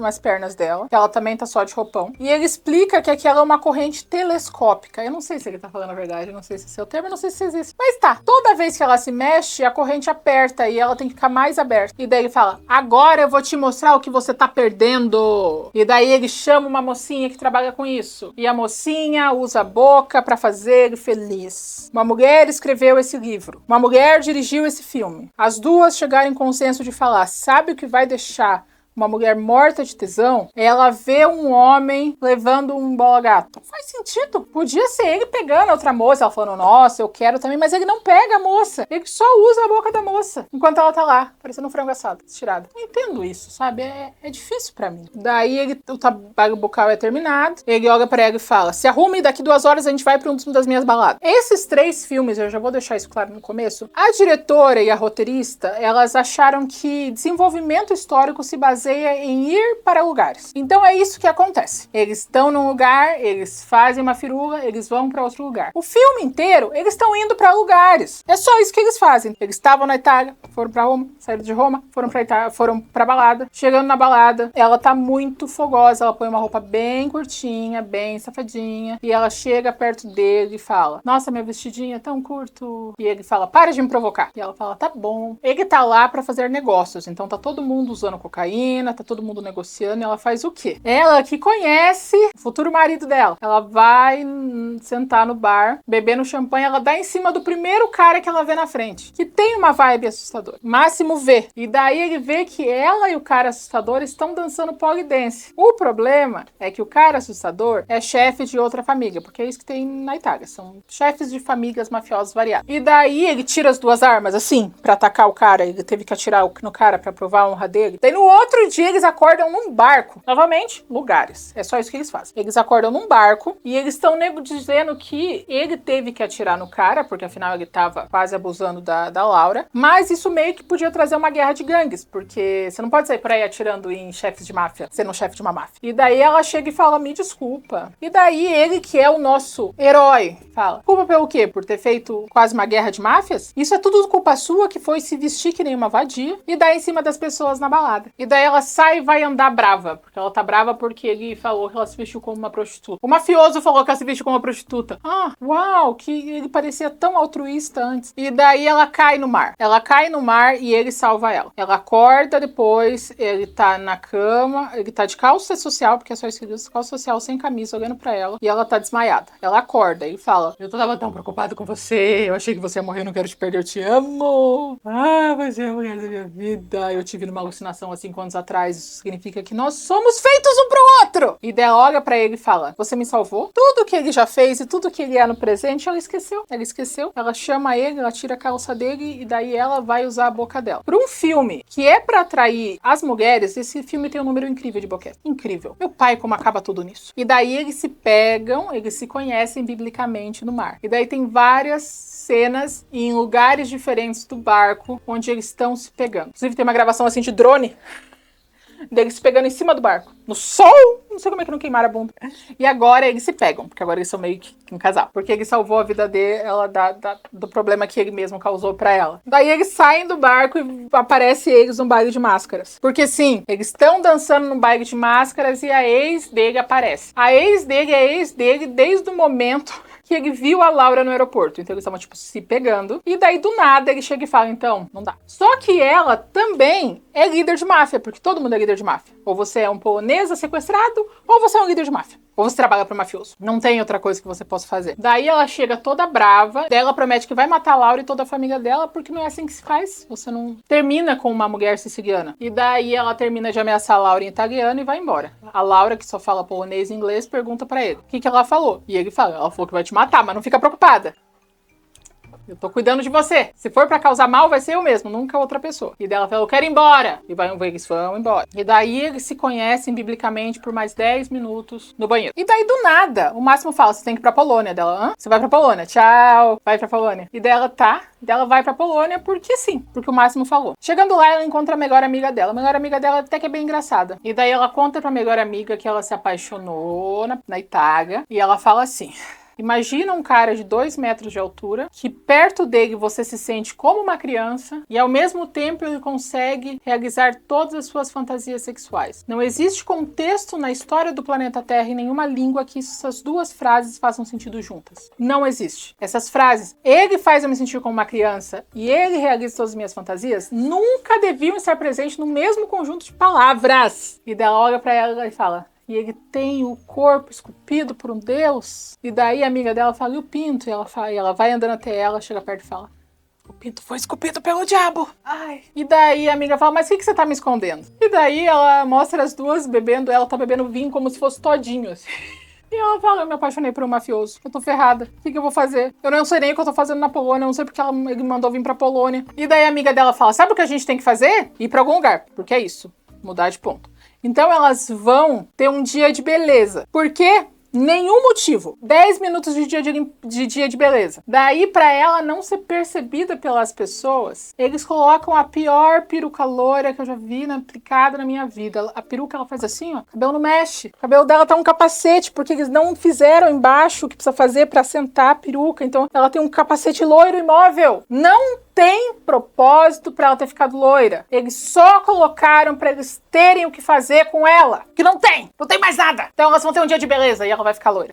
as pernas dela, que ela também tá só de roupão, e ele explica que aquela é uma corrente telescópica. Eu não sei se ele tá falando a verdade, eu não sei se esse é o termo, eu não sei se existe. Mas tá, toda vez que ela se mexe, a corrente aperta e ela tem que ficar mais aberta. E daí ele fala: agora eu vou te mostrar o que você tá perdendo. E daí ele chama uma mocinha que trabalha com isso. E a mocinha usa a boca pra fazer ele feliz. Uma mulher escreveu esse livro. Uma mulher dirigiu esse filme. As duas chegaram em consenso de falar: sabe o que vai deixar uma mulher morta de tesão? Ela vê um homem levando um bola gato. Faz sentido. Podia ser ele pegando a outra moça, ela falando: nossa, eu quero também, mas ele não pega a moça. Ele só usa a boca da moça enquanto ela tá lá, parecendo um frango assado, estirado. Não entendo isso, sabe? É difícil pra mim. Daí o trabalho bucal é terminado, ele olha pra ela e fala: se arrume, daqui 2 horas a gente vai pra um das minhas baladas. Esses 3 filmes, eu já vou deixar isso claro no começo, a diretora e a roteirista, elas acharam que desenvolvimento histórico se baseia em ir para lugares. Então é isso que acontece. Eles estão num lugar, eles fazem uma firula, eles vão para outro lugar. O filme inteiro, eles estão indo para lugares. É só isso que eles fazem. Eles estavam na Itália, foram para Roma, saíram de Roma, foram para Itália, foram para balada. Chegando na balada, ela tá muito fogosa, ela põe uma roupa bem curtinha, bem safadinha, e ela chega perto dele e fala: nossa, meu vestidinho é tão curto. E ele fala: para de me provocar. E ela fala: tá bom. Ele tá lá para fazer negócios, então tá todo mundo usando cocaína, tá todo mundo negociando, e ela faz o quê? Ela que conhece o futuro marido dela, ela vai sentar no bar, beber no champanhe, ela dá em cima do primeiro cara que ela vê na frente, que tem uma vibe assustadora. Máximo vê. E daí ele vê que ela e o cara assustador estão dançando polidense. O problema é que o cara assustador é chefe de outra família, porque é isso que tem na Itália, são chefes de famílias mafiosas variadas. E daí ele tira as 2 armas, assim, pra atacar o cara, ele teve que atirar no cara pra provar a honra dele. Daí no outro outro dia eles acordam num barco. Novamente, lugares. É só isso que eles fazem. Eles acordam num barco e eles estão dizendo que ele teve que atirar no cara, porque afinal ele tava quase abusando da Laura. Mas isso meio que podia trazer uma guerra de gangues, porque você não pode sair por aí atirando em chefes de máfia, sendo um chefe de uma máfia. E daí ela chega e fala, me desculpa. E daí ele, que é o nosso herói, fala, culpa pelo quê? Por ter feito quase uma guerra de máfias? Isso é tudo culpa sua, que foi se vestir que nem uma vadia e dar em cima das pessoas na balada. E daí ela sai e vai andar brava, porque ela tá brava porque ele falou que ela se vestiu como uma prostituta. O mafioso falou que ela se vestiu como uma prostituta. Ah, uau, que ele parecia tão altruísta antes. E daí ela cai no mar. Ela cai no mar e ele salva ela. Ela acorda depois, ele tá na cama, ele tá de calça social, porque é só isso que ele usa, calça social sem camisa, olhando pra ela, e ela tá desmaiada. Ela acorda e fala, eu tava tão preocupado com você, eu achei que você ia morrer, eu não quero te perder, eu te amo. Ah, você é a mulher da minha vida. Eu tive numa alucinação há 5 anos atrás, isso significa que nós somos feitos um pro outro. E daí ela olha pra ele e fala, você me salvou? Tudo que ele já fez e tudo que ele é no presente, ela esqueceu. Ela esqueceu, ela chama ele, ela tira a calça dele e daí ela vai usar a boca dela. Pra um filme que é pra atrair as mulheres, esse filme tem um número incrível de boquete. Incrível. Meu pai, como acaba tudo nisso. E daí eles se pegam, eles se conhecem biblicamente no mar. E daí tem várias cenas em lugares diferentes do barco onde eles estão se pegando. Inclusive tem uma gravação assim de drone deles se pegando em cima do barco. No sol! Não sei como é que não queimaram a bunda. E agora eles se pegam, porque agora eles são meio que um casal. Porque ele salvou a vida dela do problema que ele mesmo causou pra ela. Daí eles saem do barco e aparece eles num baile de máscaras. Porque sim, eles estão dançando no baile de máscaras e a ex dele aparece. A ex dele é a ex dele desde o momento que ele viu a Laura no aeroporto. Então eles estavam, tipo, se pegando. E daí, do nada, ele chega e fala, então, não dá. Só que ela também é líder de máfia, porque todo mundo é líder de máfia. Ou você é um polonesa sequestrado, ou você é um líder de máfia. Ou você trabalha para mafioso. Não tem outra coisa que você possa fazer. Daí ela chega toda brava. Daí ela promete que vai matar a Laura e toda a família dela, porque não é assim que se faz. Você não termina com uma mulher siciliana. E daí ela termina de ameaçar a Laura em italiano e vai embora. A Laura, que só fala polonês e inglês, pergunta para ele. O que ela falou? E ele fala, ela falou que vai te matar, mas não fica preocupada. Eu tô cuidando de você. Se for pra causar mal, vai ser eu mesmo, nunca outra pessoa. E daí ela fala, eu quero ir embora. E eles vão embora. E daí eles se conhecem biblicamente por mais 10 minutos no banheiro. E daí, do nada, o Máximo fala, você tem que ir pra Polônia. Dela, hã? Você vai pra Polônia. Tchau. Vai pra Polônia. E daí ela tá. Daí ela vai pra Polônia porque sim. Porque o Máximo falou. Chegando lá, ela encontra a melhor amiga dela. A melhor amiga dela até que é bem engraçada. E daí ela conta pra melhor amiga que ela se apaixonou na Itália. E ela fala assim... Imagina um cara de 2 metros de altura, que perto dele você se sente como uma criança e ao mesmo tempo ele consegue realizar todas as suas fantasias sexuais. Não existe contexto na história do planeta Terra em nenhuma língua que essas duas frases façam sentido juntas. Não existe. Essas frases, ele faz eu me sentir como uma criança e ele realiza todas as minhas fantasias, nunca deviam estar presentes no mesmo conjunto de palavras. E daí ela olha pra ela e fala... E ele tem o corpo esculpido por um deus. E daí a amiga dela fala, e o pinto? E ela vai andando até ela, chega perto e fala, o pinto foi esculpido pelo diabo. Ai. E daí a amiga fala, mas o que você tá me escondendo? E daí ela mostra as duas bebendo, ela tá bebendo vinho como se fosse todinho, assim. E ela fala, eu me apaixonei por um mafioso. Eu tô ferrada. O que eu vou fazer? Eu não sei nem o que eu tô fazendo na Polônia. Eu não sei porque ele mandou vir pra Polônia. E daí a amiga dela fala, sabe o que a gente tem que fazer? Ir pra algum lugar. Porque é isso. Mudar de ponto. Então elas vão ter um dia de beleza. Por quê? Nenhum motivo. 10 minutos de dia de beleza. Daí, pra ela não ser percebida pelas pessoas, eles colocam a pior peruca loira que eu já vi aplicada na minha vida. A peruca, ela faz assim, ó. O cabelo não mexe. O cabelo dela tá um capacete, porque eles não fizeram embaixo o que precisa fazer pra sentar a peruca. Então, ela tem um capacete loiro imóvel. Não tem propósito pra ela ter ficado loira. Eles só colocaram pra eles terem o que fazer com ela. Que não tem mais nada. Então elas vão ter um dia de beleza e ela vai ficar loira.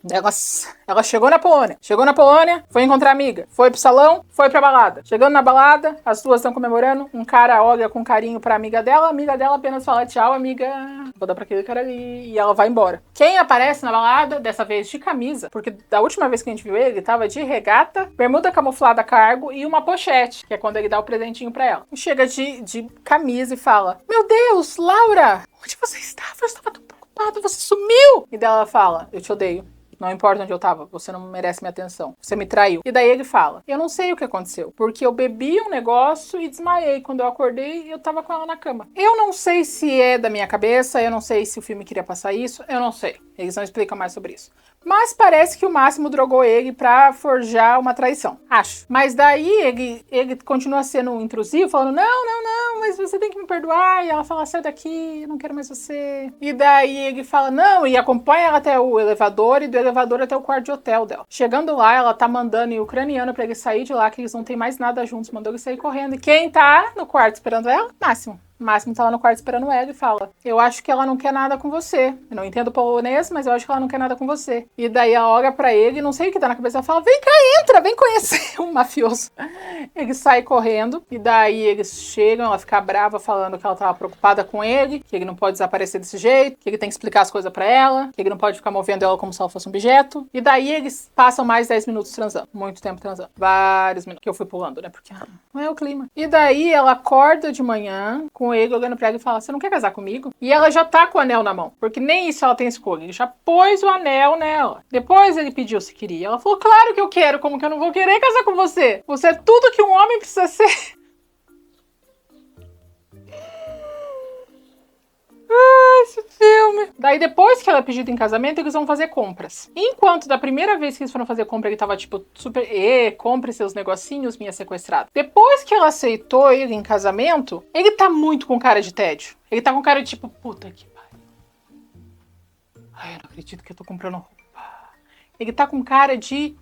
Ela chegou na Polônia, foi encontrar a amiga, foi pro salão, foi pra balada. Chegando na balada, as duas estão comemorando, um cara olha com carinho pra amiga dela, a amiga dela apenas fala, tchau, amiga, vou dar pra aquele cara ali, e ela vai embora. Quem aparece na balada, dessa vez de camisa, porque da última vez que a gente viu ele tava de regata, bermuda camuflada cargo e uma pochete, que é quando ele dá o presentinho pra ela. E chega de camisa e fala, meu Deus, Laura, onde você estava? Eu estava tão preocupada, você sumiu! E daí ela fala, eu te odeio. Não importa onde eu tava, você não merece minha atenção. Você me traiu. E daí ele fala, eu não sei o que aconteceu, porque eu bebi um negócio e desmaiei. Quando eu acordei, eu tava com ela na cama. Eu não sei se é da minha cabeça, eu não sei se o filme queria passar isso, eu não sei. Eles não explicam mais sobre isso. Mas parece que o Máximo drogou ele pra forjar uma traição. Acho. Mas daí ele continua sendo intrusivo, falando, não, mas você tem que me perdoar. E ela fala, sai daqui, eu não quero mais você. E daí ele fala, não, e acompanha ela até o elevador e do elevador até o quarto de hotel dela. Chegando lá, ela tá mandando o ucraniano pra ele sair de lá, que eles não tem mais nada juntos. Mandou ele sair correndo. E quem tá no quarto esperando ela? Máximo. O Máximo tá lá no quarto esperando ela e fala, eu acho que ela não quer nada com você. Eu não entendo polonês, mas eu acho que ela não quer nada com você. E daí ela olha pra ele, não sei o que tá na cabeça, ela fala, vem cá, entra, vem conhecer o mafioso. Ele sai correndo, e daí eles chegam, ela fica brava falando que ela tava preocupada com ele, que ele não pode desaparecer desse jeito, que ele tem que explicar as coisas pra ela, que ele não pode ficar movendo ela como se ela fosse um objeto. E daí eles passam mais 10 minutos transando. Muito tempo transando. Vários minutos. Que eu fui pulando, né? Porque não é o clima. E daí ela acorda de manhã com ele olhando pra ela e fala, você não quer casar comigo? E ela já tá com o anel na mão, porque nem isso ela tem escolha. Ele já pôs o anel nela. Depois ele pediu se queria. Ela falou, claro que eu quero, como que eu não vou querer casar com você? Você é tudo que um homem precisa ser. Esse filme. Daí depois que ela é pedida em casamento, eles vão fazer compras. Enquanto da primeira vez que eles foram fazer compra, ele tava tipo super, compre seus negocinhos, minha sequestrada. Depois que ela aceitou ele em casamento, ele tá muito com cara de tédio. Ele tá com cara de tipo, puta que pariu. Ai, eu não acredito que eu tô comprando roupa. Ele tá com cara de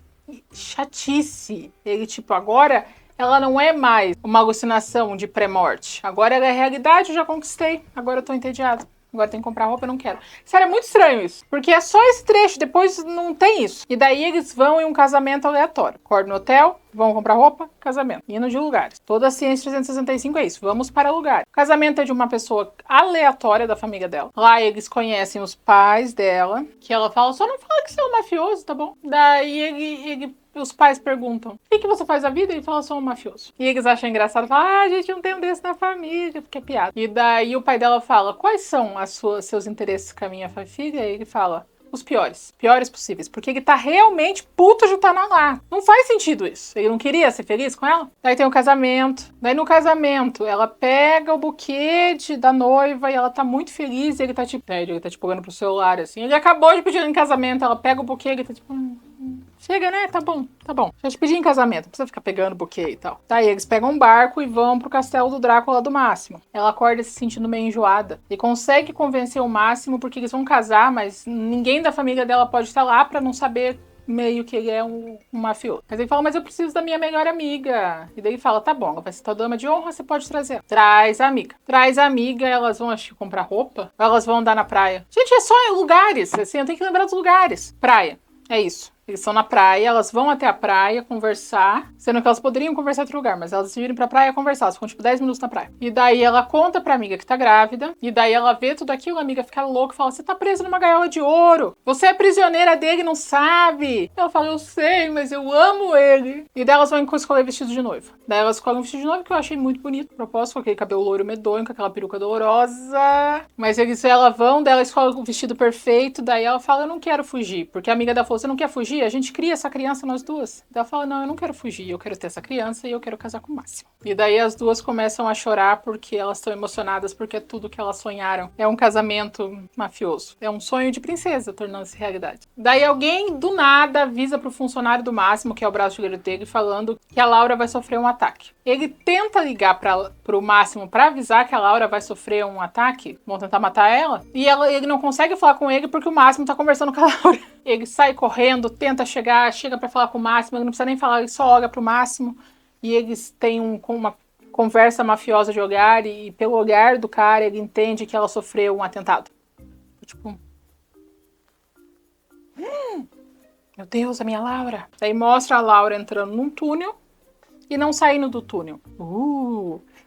chatice. Ele tipo, agora ela não é mais uma alucinação de pré-morte. Agora ela é realidade, eu já conquistei. Agora eu tô entediado. Agora tem que comprar roupa, eu não quero. Sério, é muito estranho isso. Porque é só esse trecho, depois não tem isso. E daí eles vão em um casamento aleatório. Acordam no hotel, vão comprar roupa, casamento. Indo de lugares. Toda a Ciência 365 é isso. Vamos para lugar. O casamento é de uma pessoa aleatória da família dela. Lá eles conhecem os pais dela. Que ela fala, só não fala que você é um mafioso, tá bom? Daí os pais perguntam, o que você faz da vida? Ele fala, sou um mafioso. E eles acham engraçado, falam, a gente não tem um desse na família, porque é piada. E daí o pai dela fala, quais são seus interesses com a minha filha? E ele fala, os piores possíveis, porque ele tá realmente puto de estar lá. Não faz sentido isso. Ele não queria ser feliz com ela? Daí tem o casamento. Daí no casamento, ela pega o buquê da noiva e ela tá muito feliz e ele tá tipo, olhando pro celular assim. Ele acabou de pedir ela em casamento, ela pega o buquê e ele tá tipo, chega, né? Tá bom. Já te pedi em casamento, não precisa ficar pegando buquê e tal. Daí eles pegam um barco e vão pro castelo do Drácula do Máximo. Ela acorda se sentindo meio enjoada e consegue convencer o Máximo porque eles vão casar, mas ninguém da família dela pode estar lá pra não saber meio que ele é um mafioso. Mas ele fala, mas eu preciso da minha melhor amiga. E daí ele fala, tá bom, ela vai ser tua dama de honra, você pode trazer ela. Traz a amiga, elas vão, acho que, comprar roupa, ou elas vão andar na praia. Gente, é só lugares, assim, eu tenho que lembrar dos lugares. Praia, é isso. Eles estão na praia, elas vão até a praia conversar, sendo que elas poderiam conversar em outro lugar, mas elas decidiram ir pra praia conversar, elas ficam tipo 10 minutos na praia. E daí ela conta pra amiga que tá grávida, e daí ela vê tudo aquilo, a amiga fica louca e fala, você tá presa numa gaiola de ouro, você é prisioneira dele e não sabe. Ela fala, eu sei, mas eu amo ele. E daí elas vão escolher vestido de noiva. Daí elas escolhem um vestido de noiva que eu achei muito bonito, propósito, com aquele cabelo loiro medonho, com aquela peruca dolorosa. Mas elas vão, daí ela escolhe o vestido perfeito, daí ela fala, eu não quero fugir, porque a amiga dela falou, você não quer fugir? A gente cria essa criança nós duas. Daí ela fala, não, eu não quero fugir, eu quero ter essa criança e eu quero casar com o Máximo. E daí as duas começam a chorar porque elas estão emocionadas, porque é tudo que elas sonharam. É um casamento mafioso. É um sonho de princesa tornando-se realidade. Daí alguém, do nada, avisa pro funcionário do Máximo, que é o braço direito dele, falando que a Laura vai sofrer um ataque. Ele tenta ligar pro Máximo pra avisar que a Laura vai sofrer um ataque, vão tentar matar ela, e ele não consegue falar com ele porque o Máximo tá conversando com a Laura. Ele sai correndo, tenta chega pra falar com o Máximo, ele não precisa nem falar, ele só olha pro Máximo, e eles têm uma conversa mafiosa de olhar, e pelo olhar do cara, ele entende que ela sofreu um atentado. Tipo... meu Deus, a minha Laura. Daí mostra a Laura entrando num túnel e não saindo do túnel.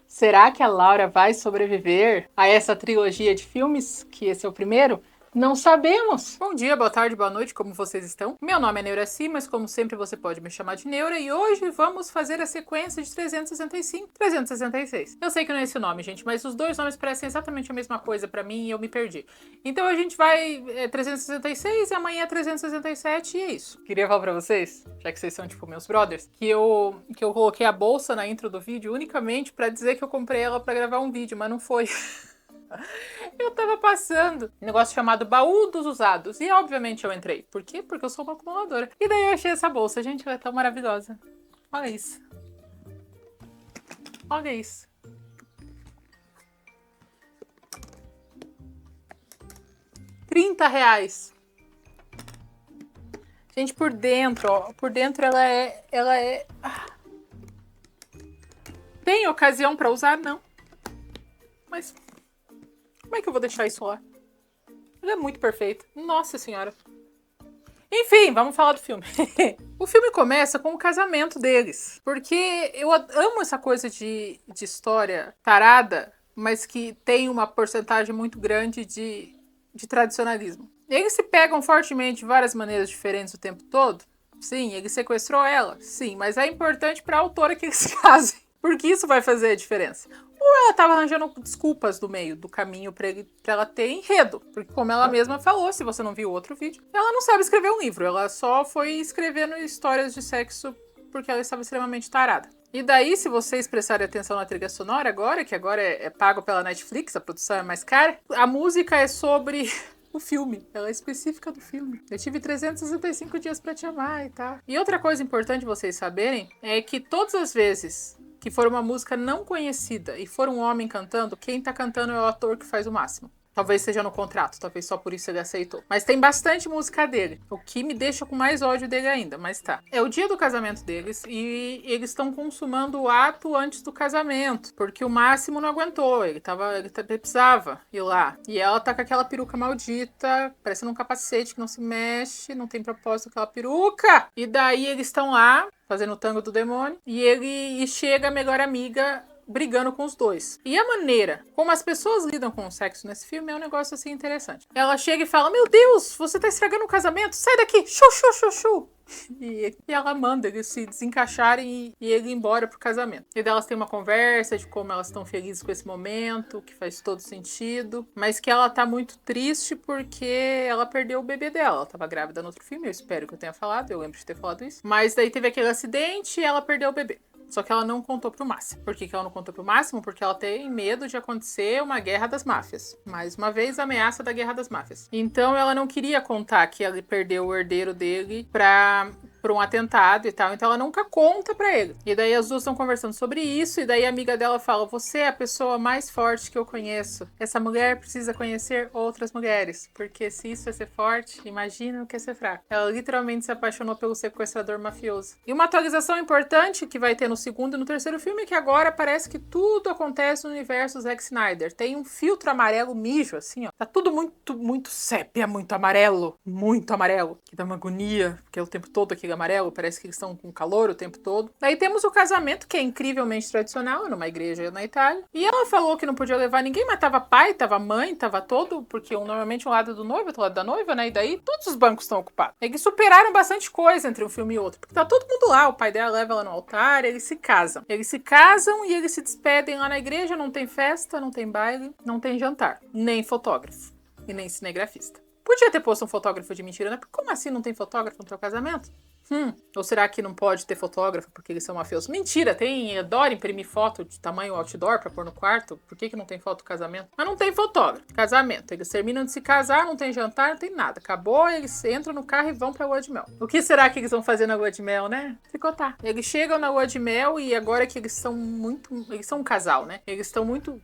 Será que a Laura vai sobreviver a essa trilogia de filmes? Que esse é o primeiro? Não sabemos. Bom dia, boa tarde, boa noite, como vocês estão? Meu nome é Neuraci, mas como sempre você pode me chamar de Neura, e hoje vamos fazer a sequência de 365, 366. Eu sei que não é esse o nome, gente, mas os dois nomes parecem exatamente a mesma coisa pra mim e eu me perdi. Então a gente vai 366 e amanhã é 367 e é isso. Queria falar pra vocês, já que vocês são tipo meus brothers, que eu coloquei a bolsa na intro do vídeo unicamente pra dizer que eu comprei ela pra gravar um vídeo, mas não foi. Eu tava passando um negócio chamado Baú dos Usados. E obviamente eu entrei. Por quê? Porque eu sou uma acumuladora. E daí eu achei essa bolsa. Gente, ela é tão maravilhosa. Olha isso. Olha isso. R$30. Gente, por dentro, ó. Por dentro ela é... Tem ocasião pra usar? Não. Mas... como é que eu vou deixar isso lá? Ela é muito perfeita. Nossa senhora. Enfim, vamos falar do filme. O filme começa com o casamento deles. Porque eu amo essa coisa de história tarada, mas que tem uma porcentagem muito grande de tradicionalismo. Eles se pegam fortemente de várias maneiras diferentes o tempo todo. Sim, ele sequestrou ela. Sim, mas é importante para a autora que eles se casem. Porque isso vai fazer a diferença. Ou ela estava arranjando desculpas do meio do caminho para ela ter enredo. Porque como ela mesma falou, se você não viu o outro vídeo, ela não sabe escrever um livro. Ela só foi escrevendo histórias de sexo porque ela estava extremamente tarada. E daí, se vocês prestarem atenção na trilha sonora agora, que agora é pago pela Netflix, a produção é mais cara, a música é sobre... o filme, ela é específica do filme. Eu tive 365 dias pra te amar e tal. E outra coisa importante vocês saberem é que todas as vezes que for uma música não conhecida e for um homem cantando, quem tá cantando é o ator que faz o máximo. Talvez seja no contrato, talvez só por isso ele aceitou. Mas tem bastante música dele, o que me deixa com mais ódio dele ainda, mas tá. É o dia do casamento deles e eles estão consumando o ato antes do casamento, porque o Máximo não aguentou, ele precisava ir lá. E ela tá com aquela peruca maldita, parecendo um capacete que não se mexe, não tem propósito aquela peruca. E daí eles estão lá, fazendo o tango do demônio, e chega a melhor amiga brigando com os dois. E a maneira como as pessoas lidam com o sexo nesse filme é um negócio assim interessante. Ela chega e fala, meu Deus, você tá estragando o casamento, sai daqui, chu, chu, chu, chu. E ela manda eles se desencaixarem e ele ir embora pro casamento. E delas tem uma conversa de como elas estão felizes com esse momento, que faz todo sentido, mas que ela tá muito triste porque ela perdeu o bebê dela. Ela tava grávida no outro filme, eu espero que eu tenha falado, eu lembro de ter falado isso. Mas daí teve aquele acidente e ela perdeu o bebê. Só que ela não contou pro Máximo. Por que ela não contou pro Máximo? Porque ela tem medo de acontecer uma guerra das máfias. Mais uma vez, a ameaça da guerra das máfias. Então ela não queria contar que ela perdeu o herdeiro dele por um atentado e tal. Então ela nunca conta pra ele. E daí as duas estão conversando sobre isso. E daí a amiga dela fala, você é a pessoa mais forte que eu conheço. Essa mulher precisa conhecer outras mulheres. Porque se isso é ser forte, imagina o que é ser fraco. Ela literalmente se apaixonou pelo sequestrador mafioso. E uma atualização importante que vai ter no segundo e no terceiro filme é que agora parece que tudo acontece no universo Zack Snyder. Tem um filtro amarelo mijo, assim, ó. Tá tudo muito sépia, muito amarelo. Muito amarelo. Que dá uma agonia, porque é o tempo todo aquele amarelo, parece que eles estão com calor o tempo todo. Daí temos o casamento, que é incrivelmente tradicional, numa igreja na Itália. E ela falou que não podia levar ninguém, mas tava pai, tava mãe, tava todo, porque normalmente um lado do noivo, outro lado da noiva, né? E daí todos os bancos estão ocupados. Eles superaram bastante coisa entre um filme e outro, porque tá todo mundo lá, o pai dela leva ela no altar, eles se casam. Eles se casam e eles se despedem lá na igreja, não tem festa, não tem baile, não tem jantar, nem fotógrafo e nem cinegrafista. Podia ter posto um fotógrafo de mentira, né? Como assim não tem fotógrafo no teu casamento? Ou será que não pode ter fotógrafo porque eles são mafiosos? Mentira, tem, adoro imprimir foto de tamanho outdoor pra pôr no quarto. Por que não tem foto do casamento? Mas não tem fotógrafo. Casamento. Eles terminam de se casar, não tem jantar, não tem nada. Acabou, eles entram no carro e vão pra lua de mel. O que será que eles vão fazer na lua de mel, né? Tricotar. Eles chegam na lua de mel e agora que eles são um casal, né? Eles estão muito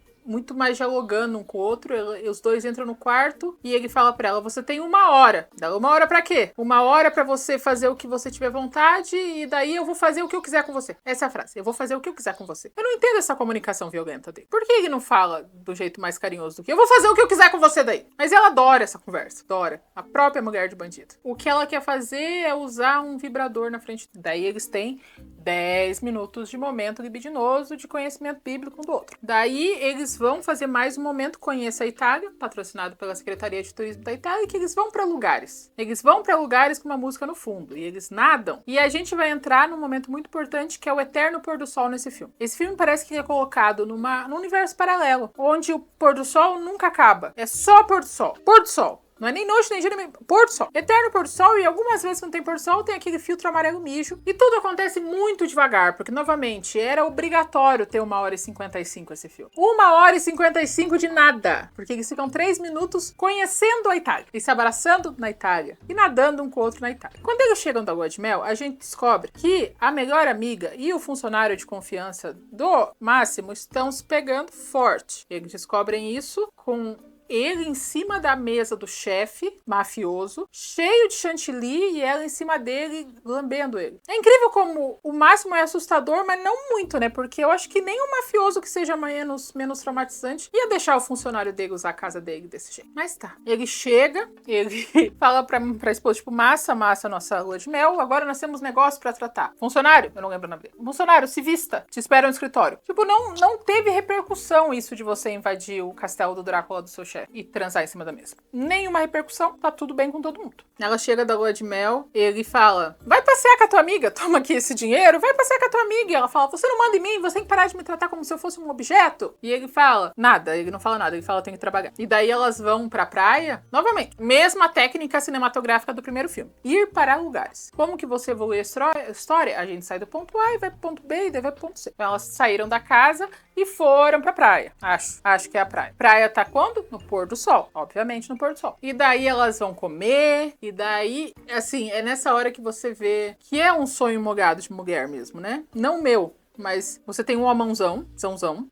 mais dialogando um com o outro, os dois entram no quarto e ele fala pra ela, você tem 1 hora. Dá 1 hora pra quê? 1 hora pra você fazer o que você tiver vontade e daí eu vou fazer o que eu quiser com você. Essa é a frase, eu vou fazer o que eu quiser com você. Eu não entendo essa comunicação violenta dele. Por que ele não fala do jeito mais carinhoso do que eu vou fazer o que eu quiser com você daí? Mas ela adora essa conversa, adora. A própria mulher de bandido. O que ela quer fazer é usar um vibrador na frente. Daí eles têm 10 minutos de momento libidinoso de conhecimento bíblico um do outro. Daí eles vão fazer mais um momento Conheça a Itália, patrocinado pela Secretaria de Turismo da Itália, que eles vão para lugares. Eles vão para lugares com uma música no fundo e eles nadam. E a gente vai entrar num momento muito importante que é o eterno pôr do sol nesse filme. Esse filme parece que é colocado num universo paralelo, onde o pôr do sol nunca acaba. É só pôr do sol. Pôr do sol. Não é nem noite, nem dia, nem pôr do sol. Eterno pôr do sol, e algumas vezes que não tem pôr do sol, tem aquele filtro amarelo mijo. E tudo acontece muito devagar, porque, novamente, era obrigatório ter 1h55 esse filme. 1h55 de nada. Porque eles ficam 3 minutos conhecendo a Itália. E se abraçando na Itália. E nadando um com o outro na Itália. Quando eles chegam da lua de mel, a gente descobre que a melhor amiga e o funcionário de confiança do Máximo estão se pegando forte. Eles descobrem isso com ele em cima da mesa do chefe mafioso, cheio de chantilly, e ela em cima dele, lambendo ele. É incrível como o Máximo é assustador, mas não muito, né? Porque eu acho que nem um mafioso que seja menos traumatizante ia deixar o funcionário dele usar a casa dele desse jeito. Mas tá. Ele chega, ele fala pra esposa, tipo, Massa, nossa lua de mel, agora nós temos negócio pra tratar. Funcionário, eu não lembro o nome dele. Funcionário, se vista, te espera no escritório. Tipo, não teve repercussão isso de você invadir o castelo do Drácula do seu chefe e transar em cima da mesa. Nenhuma repercussão, tá tudo bem com todo mundo. Ela chega da lua de mel, ele fala, vai passear com a tua amiga, toma aqui esse dinheiro, vai passear com a tua amiga. E ela fala, você não manda em mim, você tem que parar de me tratar como se eu fosse um objeto. E ele fala, nada, ele não fala nada, ele fala, tem que trabalhar. E daí elas vão pra praia, novamente, mesma técnica cinematográfica do primeiro filme, ir para lugares. Como que você evolui a história? A gente sai do ponto A e vai pro ponto B e daí vai pro ponto C. Então elas saíram da casa e foram pra praia. Acho que é a praia. Praia tá quando? No pôr do sol. Obviamente no pôr do sol. E daí elas vão comer. E daí, assim, é nessa hora que você vê que é um sonho mogado de mulher mesmo, né? Não meu. Mas você tem um homãozão,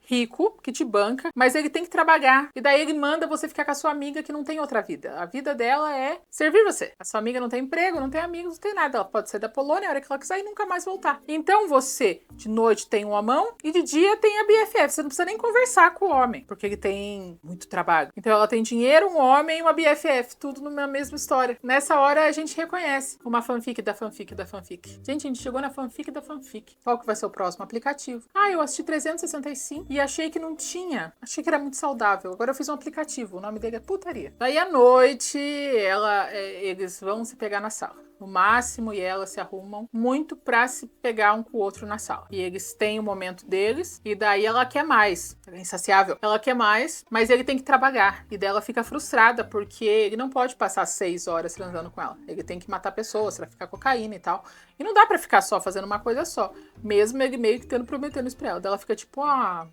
rico, que te banca, mas ele tem que trabalhar. E daí ele manda você ficar com a sua amiga que não tem outra vida. A vida dela é servir você. A sua amiga não tem emprego, não tem amigos, não tem nada. Ela pode sair da Polônia a hora que ela quiser e nunca mais voltar. Então você, de noite, tem um homão e de dia tem a BFF. Você não precisa nem conversar com o homem, porque ele tem muito trabalho. Então ela tem dinheiro, um homem e uma BFF. Tudo numa mesma história. Nessa hora a gente reconhece uma fanfic da fanfic da fanfic. Gente, a gente chegou na fanfic da fanfic. Qual que vai ser o próximo aplicativo? Eu assisti 365 e achei que não tinha. Achei que era muito saudável. Agora eu fiz um aplicativo. O nome dele é Putaria. Daí à noite, eles vão se pegar na sala. O Máximo e ela se arrumam muito pra se pegar um com o outro na sala. E eles têm o momento deles, e daí ela quer mais. Ela é insaciável. Ela quer mais, mas ele tem que trabalhar. E daí ela fica frustrada, porque ele não pode passar 6 horas transando com ela. Ele tem que matar pessoas, pra ficar cocaína e tal. E não dá pra ficar só fazendo uma coisa só. Mesmo ele meio que prometendo isso pra ela. Daí ela fica tipo,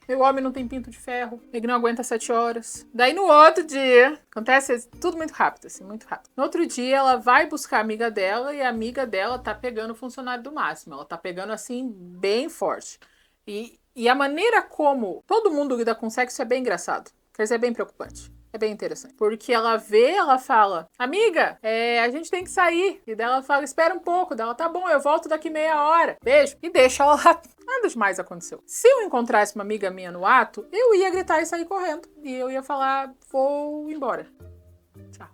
meu homem não tem pinto de ferro. Ele não aguenta 7 horas. Daí no outro dia, acontece tudo muito rápido, assim, muito rápido. No outro dia, ela vai buscar a amiga dela, e a amiga dela tá pegando o funcionário do Máximo. Ela tá pegando, assim, bem forte. E a maneira como todo mundo lida com sexo é bem engraçado. Quer dizer, é bem preocupante. É bem interessante. Porque ela fala, amiga, a gente tem que sair. E daí ela fala, espera um pouco. Daí ela, tá bom, eu volto daqui meia hora. Beijo. E deixa ela lá. Nada demais aconteceu. Se eu encontrasse uma amiga minha no ato, eu ia gritar e sair correndo. E eu ia falar, vou embora. Tchau.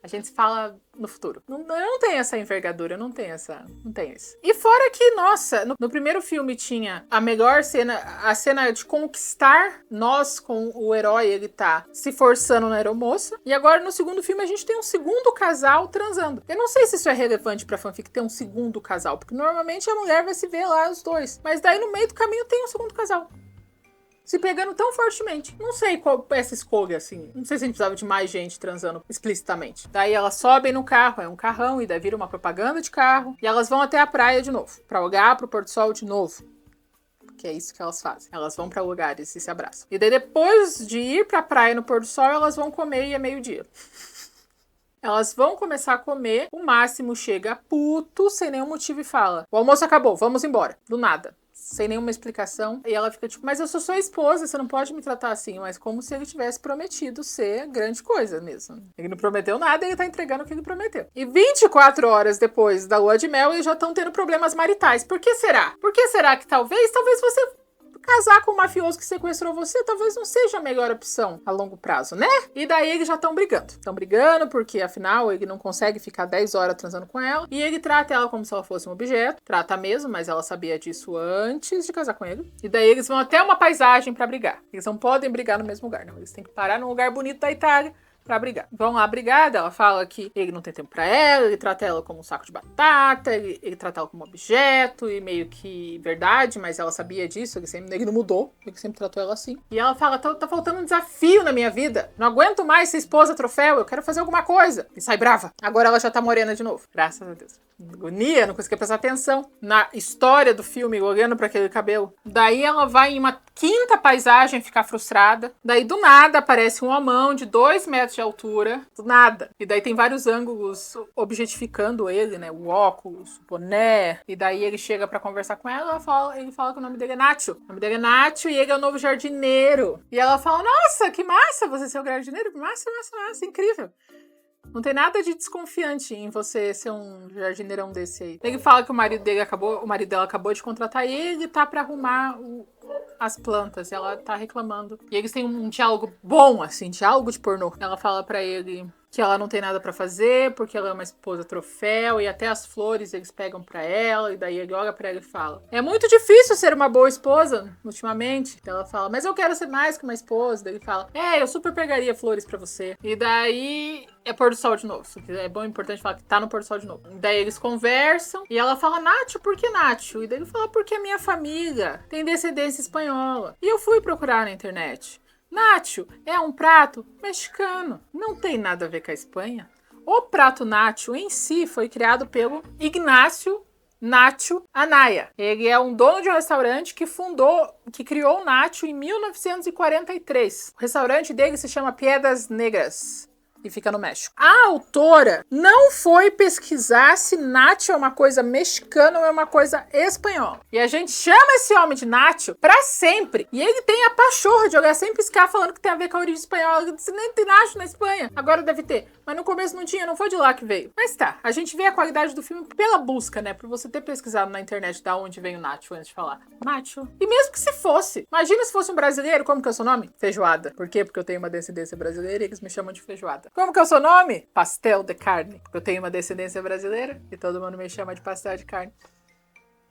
A gente se fala no futuro. Eu não tenho essa envergadura, não tenho isso. E fora que, nossa, no primeiro filme tinha a melhor cena, a cena de conquistar nós com o herói, ele tá se forçando na aeromoça. E agora no segundo filme a gente tem um segundo casal transando. Eu não sei se isso é relevante pra fanfic ter um segundo casal, porque normalmente a mulher vai se ver lá os dois. Mas daí no meio do caminho tem um segundo casal. Se pegando tão fortemente. Não sei qual é essa escolha, assim. Não sei se a gente precisava de mais gente transando explicitamente. Daí elas sobem no carro, é um carrão, e daí vira uma propaganda de carro. E elas vão até a praia de novo, pra olhar pro pôr do sol de novo. Que é isso que elas fazem. Elas vão pra lugares e se abraçam. E daí depois de ir pra praia no pôr do sol, elas vão comer e é meio-dia. Elas vão começar a comer, o Máximo chega puto, sem nenhum motivo e fala, o almoço acabou, vamos embora. Do nada. Sem nenhuma explicação. E ela fica tipo, mas eu sou sua esposa, você não pode me tratar assim. Mas como se ele tivesse prometido ser grande coisa mesmo. Ele não prometeu nada, ele tá entregando o que ele prometeu. E 24 horas depois da lua de mel, eles já estão tendo problemas maritais. Por que será? Por que será que talvez você... casar com o mafioso que sequestrou você talvez não seja a melhor opção a longo prazo, né? E daí eles já estão brigando. Estão brigando porque, afinal, ele não consegue ficar 10 horas transando com ela. E ele trata ela como se ela fosse um objeto. Trata mesmo, mas ela sabia disso antes de casar com ele. E daí eles vão até uma paisagem pra brigar. Eles não podem brigar no mesmo lugar, não. Eles têm que parar num lugar bonito da Itália pra brigar. Vão lá brigar, ela fala que ele não tem tempo pra ela, ele trata ela como um saco de batata, ele trata ela como objeto, e meio que verdade, mas ela sabia disso, ele não mudou, ele sempre tratou ela assim. E ela fala, tá faltando um desafio na minha vida, não aguento mais ser esposa troféu, eu quero fazer alguma coisa. E sai brava. Agora ela já tá morena de novo, graças a Deus. Agonia, não conseguia prestar atenção na história do filme, olhando pra aquele cabelo. Daí ela vai em uma quinta paisagem ficar frustrada. Daí do nada aparece um homão de 2 metros de altura. Do nada. E daí tem vários ângulos objetificando ele, né? O óculos, o boné. E daí ele chega pra conversar com ela, ele fala que o nome dele é Nacho. O nome dele é Nacho e ele é o novo jardineiro. E ela fala, nossa, que massa você ser o jardineiro. Massa, incrível. Não tem nada de desconfiante em você ser um jardineirão desse aí. Ele fala que o marido dela acabou de contratar ele e tá pra arrumar as plantas. Ela tá reclamando. E eles têm um diálogo bom, assim, diálogo de pornô. Ela fala pra ele que ela não tem nada pra fazer, porque ela é uma esposa troféu, e até as flores eles pegam pra ela, e daí ele olha pra ela e fala, é muito difícil ser uma boa esposa, ultimamente. Ela fala, mas eu quero ser mais que uma esposa. Daí ele fala, eu super pegaria flores pra você. E daí é pôr do sol de novo. É bom, importante falar que tá no pôr do sol de novo. E daí eles conversam, e ela fala, Nacho, por que Nacho? E daí ele fala, porque a minha família tem descendência espanhola. E eu fui procurar na internet. Nacho é um prato mexicano, não tem nada a ver com a Espanha. O prato nacho em si foi criado pelo Ignacio Nacho Anaya. Ele é um dono de um restaurante que criou o nacho em 1943. O restaurante dele se chama Piedras Negras e fica no México. A autora não foi pesquisar se nacho é uma coisa mexicana ou é uma coisa espanhola. E a gente chama esse homem de nacho pra sempre. E ele tem a pachorra de olhar sem piscar falando que tem a ver com a origem espanhola. Ele disse, nem tem nacho na Espanha. Agora deve ter. Mas no começo não tinha, não foi de lá que veio. Mas tá, a gente vê a qualidade do filme pela busca, né? Por você ter pesquisado na internet da onde vem o nacho antes de falar. Nacho. E mesmo que se fosse. Imagina se fosse um brasileiro, como que é o seu nome? Feijoada. Por quê? Porque eu tenho uma descendência brasileira e eles me chamam de feijoada. Como que é o seu nome? Pastel de carne. Porque eu tenho uma descendência brasileira e todo mundo me chama de pastel de carne.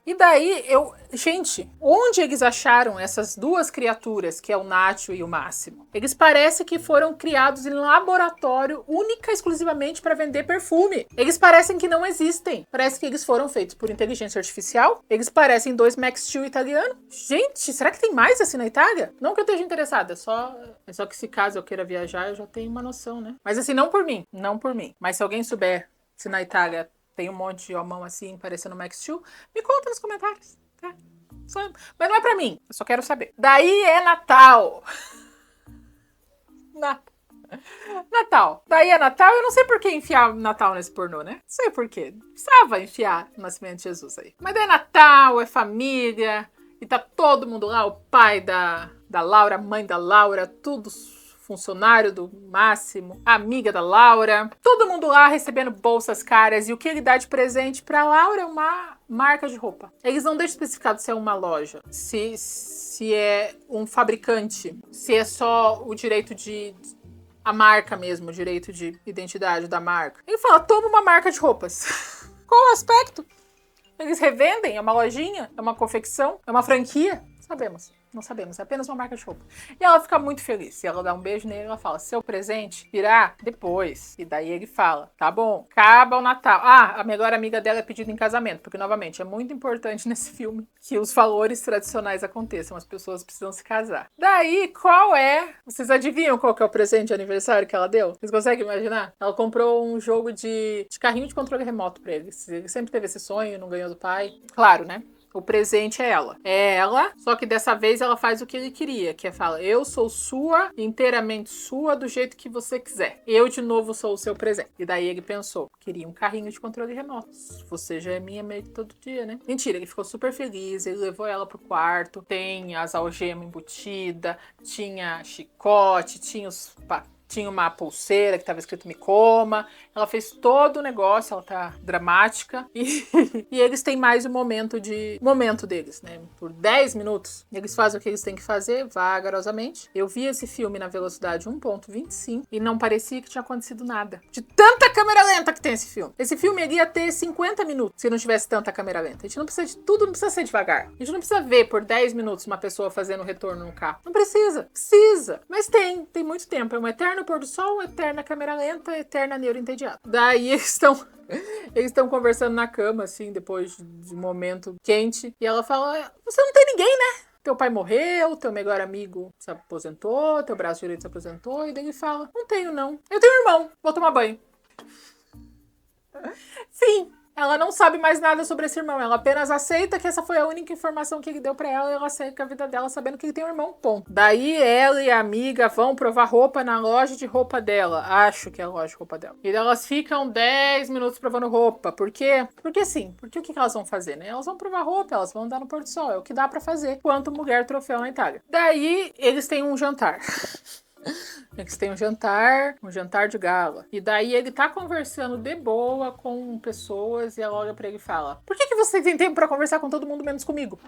E daí, gente, onde eles acharam essas duas criaturas, que é o Nacho e o Máximo? Eles parecem que foram criados em laboratório única e exclusivamente para vender perfume. Eles parecem que não existem. Parece que eles foram feitos por inteligência artificial. Eles parecem 2 Max Steel italianos. Gente, será que tem mais assim na Itália? Não que eu esteja interessada, é só que se caso eu queira viajar, eu já tenho uma noção, né? Mas assim, não por mim. Mas se alguém souber se na Itália tem um monte de homão assim, parecendo Max Steel, me conta nos comentários, tá? Mas não é pra mim, eu só quero saber. Daí é Natal. Natal. Daí é Natal, eu não sei por que enfiar Natal nesse pornô, né? Não sei por quê. Precisava enfiar o nascimento de Jesus aí. Mas daí é Natal, é família, e tá todo mundo lá, o pai da Laura, a mãe da Laura, tudo funcionário do Máximo, amiga da Laura, todo mundo lá recebendo bolsas caras, e o que ele dá de presente pra Laura é uma marca de roupa. Eles não deixam especificado se é uma loja, se é um fabricante, se é só o direito a marca mesmo, o direito de identidade da marca. Ele fala, toma uma marca de roupas. Qual o aspecto? Eles revendem? É uma lojinha? É uma confecção? É uma franquia? Não sabemos, é apenas uma marca de roupa. E ela fica muito feliz. E ela dá um beijo nele e ela fala, seu presente virá depois. E daí ele fala, tá bom, acaba o Natal. A melhor amiga dela é pedida em casamento, porque novamente é muito importante nesse filme que os valores tradicionais aconteçam, as pessoas precisam se casar. Daí, vocês adivinham qual que é o presente de aniversário que ela deu? Vocês conseguem imaginar? Ela comprou um jogo de carrinho de controle remoto pra ele. Ele sempre teve esse sonho, não ganhou do pai. Claro, né? O presente é ela. É ela, só que dessa vez ela faz o que ele queria, que é falar, eu sou sua, inteiramente sua, do jeito que você quiser. Eu, de novo, sou o seu presente. E daí ele pensou, queria um carrinho de controle remoto. Você já é minha meio que todo dia, né? Mentira, ele ficou super feliz, ele levou ela pro quarto, tem as algemas embutidas, tinha chicote, tinha os tinha uma pulseira que tava escrito me coma. Ela fez todo o negócio, ela tá dramática. E eles têm mais um momento deles, né? Por 10 minutos, eles fazem o que eles têm que fazer, vagarosamente. Eu vi esse filme na velocidade 1.25 e não parecia que tinha acontecido nada. De tanta câmera lenta que tem esse filme. Esse filme ia ter 50 minutos se não tivesse tanta câmera lenta. A gente não precisa de tudo, não precisa ser devagar. A gente não precisa ver por 10 minutos uma pessoa fazendo retorno no carro. Não precisa. Precisa. Mas tem muito tempo. É um eterno pôr do sol, eterna câmera lenta, eterna neuro entediada. Daí eles estão conversando na cama, assim, depois de um momento quente. E ela fala, você não tem ninguém, né? Teu pai morreu, teu melhor amigo se aposentou, teu braço direito se aposentou. E daí ele fala, não tenho não. Eu tenho um irmão, vou tomar banho. Fim. Ela não sabe mais nada sobre esse irmão. Ela apenas aceita que essa foi a única informação que ele deu pra ela. E ela segue a vida dela sabendo que ele tem um irmão, ponto. Daí ela e a amiga vão provar roupa na loja de roupa dela. Acho que é a loja de roupa dela. E elas ficam 10 minutos provando roupa. Por quê? Porque sim. Porque o que elas vão fazer, né? Elas vão provar roupa, elas vão andar no pôr do sol. É o que dá pra fazer. Quanto mulher troféu na Itália. Daí eles têm um jantar. Eles têm um jantar de gala. E daí ele tá conversando de boa com pessoas e ela olha pra ele e fala, por que você tem tempo pra conversar com todo mundo menos comigo?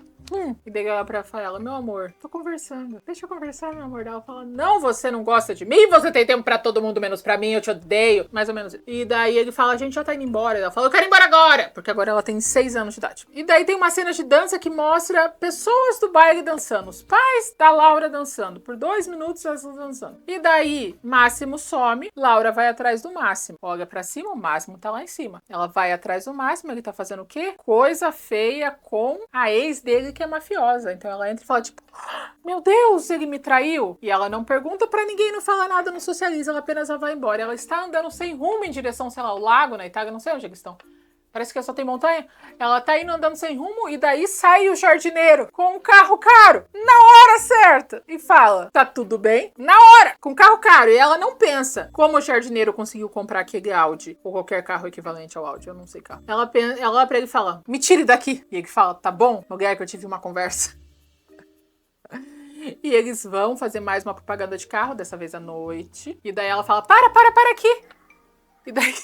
E daí ela pra ela, meu amor, tô conversando. Deixa eu conversar, meu amor. Ela fala, não, você não gosta de mim, você tem tempo pra todo mundo menos pra mim, eu te odeio. Mais ou menos. E daí ele fala, a gente já tá indo embora. Ela fala, eu quero ir embora agora. Porque agora ela tem 6 anos de idade. E daí tem uma cena de dança que mostra pessoas do baile dançando. Os pais da Laura dançando. Por 2 minutos elas estão dançando. E daí Máximo some, Laura vai atrás do Máximo. Olha pra cima, o Máximo tá lá em cima. Ela vai atrás do Máximo, ele tá fazendo o quê? Coisa feia com a ex dele que é mafiosa. Então ela entra e fala tipo, meu Deus, ele me traiu. E ela não pergunta pra ninguém, não fala nada, não socializa, ela apenas vai embora. Ela está andando sem rumo em direção, sei lá, ao lago na Itália, não sei onde eles estão. Parece que só tem montanha. Ela tá indo andando sem rumo e daí sai o jardineiro com um carro caro na hora certa e fala, tá tudo bem? Na hora, com carro caro. E ela não pensa como o jardineiro conseguiu comprar aquele Audi ou qualquer carro equivalente ao Audi, eu não sei carro. Ela olha pra ele e fala, me tire daqui. E ele fala, tá bom, lugar que eu tive uma conversa. E eles vão fazer mais uma propaganda de carro, dessa vez à noite. E daí ela fala, para aqui. E daí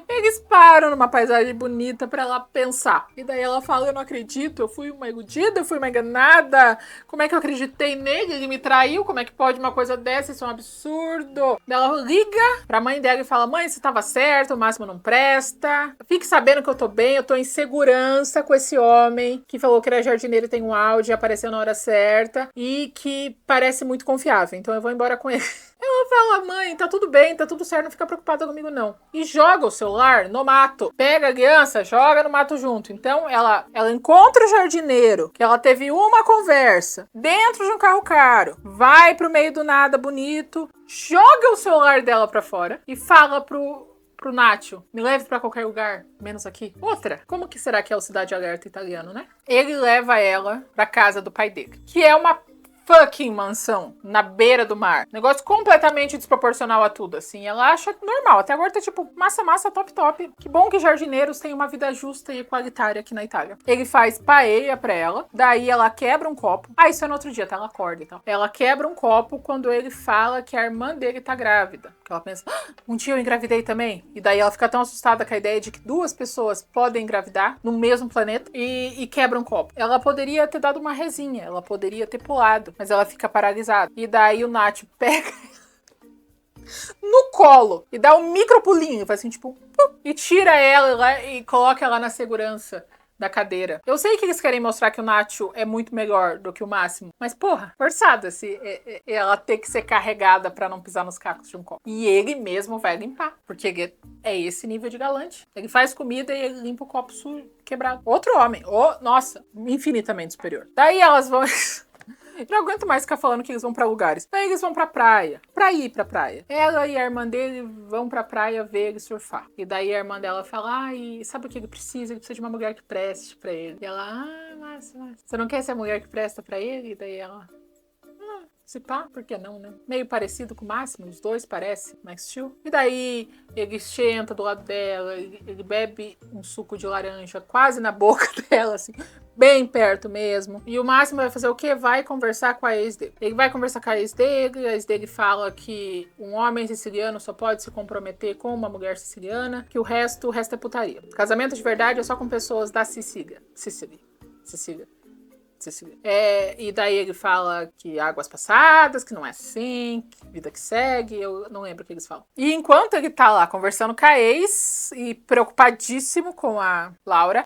eles param numa paisagem bonita pra ela pensar. E daí ela fala, eu não acredito, eu fui uma iludida, eu fui uma enganada. Como é que eu acreditei nele? Ele me traiu, como é que pode uma coisa dessa? Isso é um absurdo. Ela liga pra mãe dela e fala, mãe, você tava certo, o Máximo não presta. Fique sabendo que eu tô bem, eu tô em segurança com esse homem que falou que era jardineiro e tem um Audi, apareceu na hora certa e que parece muito confiável, então eu vou embora com ele. Ela fala, mãe, tá tudo bem, tá tudo certo, não fica preocupada comigo não. E joga o celular no mato. Pega a criança, joga no mato junto. Então ela encontra o jardineiro, que ela teve uma conversa dentro de um carro caro. Vai pro meio do nada bonito, joga o celular dela pra fora e fala pro Nacho, me leve pra qualquer lugar, menos aqui. Outra, como que será que é o Cidade Alerta italiano, né? Ele leva ela pra casa do pai dele, que é uma fucking mansão na beira do mar. Negócio completamente desproporcional a tudo, assim. Ela acha normal. Até agora tá tipo, massa, top. Que bom que jardineiros têm uma vida justa e igualitária aqui na Itália. Ele faz paella pra ela, daí ela quebra um copo. Ah, isso é no outro dia, tá? Ela acorda e tal. Ela quebra um copo quando ele fala que a irmã dele tá grávida. Porque ela pensa, um dia eu engravidei também. E daí ela fica tão assustada com a ideia de que 2 pessoas podem engravidar no mesmo planeta e quebra um copo. Ela poderia ter dado uma resinha, ela poderia ter pulado, mas ela fica paralisada. E daí o Nacho pega no colo e dá um micro pulinho, faz assim tipo, e tira ela lá e coloca ela na segurança da cadeira. Eu sei que eles querem mostrar que o Nacho é muito melhor do que o Máximo, mas porra, forçada se ela ter que ser carregada pra não pisar nos cacos de um copo. E ele mesmo vai limpar, porque ele é esse nível de galante. Ele faz comida e ele limpa o copo sujo, quebrado. Outro homem, nossa, infinitamente superior. Daí elas vão... Não aguento mais ficar falando que eles vão pra lugares. Daí eles vão pra praia. Pra ir pra praia. Ela e a irmã dele vão pra praia ver ele surfar. E daí a irmã dela fala, sabe o que ele precisa? Ele precisa de uma mulher que preste pra ele. E ela, massa. Você não quer ser a mulher que presta pra ele? E daí ela, Se pá, por que não, né? Meio parecido com o Máximo, os dois parecem, mais chill. E daí, ele senta do lado dela, ele bebe um suco de laranja quase na boca dela, assim, bem perto mesmo. E o Máximo vai fazer o quê? Vai conversar com a ex dele. Ele vai conversar com a ex dele fala que um homem siciliano só pode se comprometer com uma mulher siciliana, que o resto é putaria. Casamento de verdade é só com pessoas da Sicília. Sicília. E daí ele fala que águas passadas, que não é assim, que vida que segue, eu não lembro o que eles falam. E enquanto ele tá lá conversando com a ex e preocupadíssimo com a Laura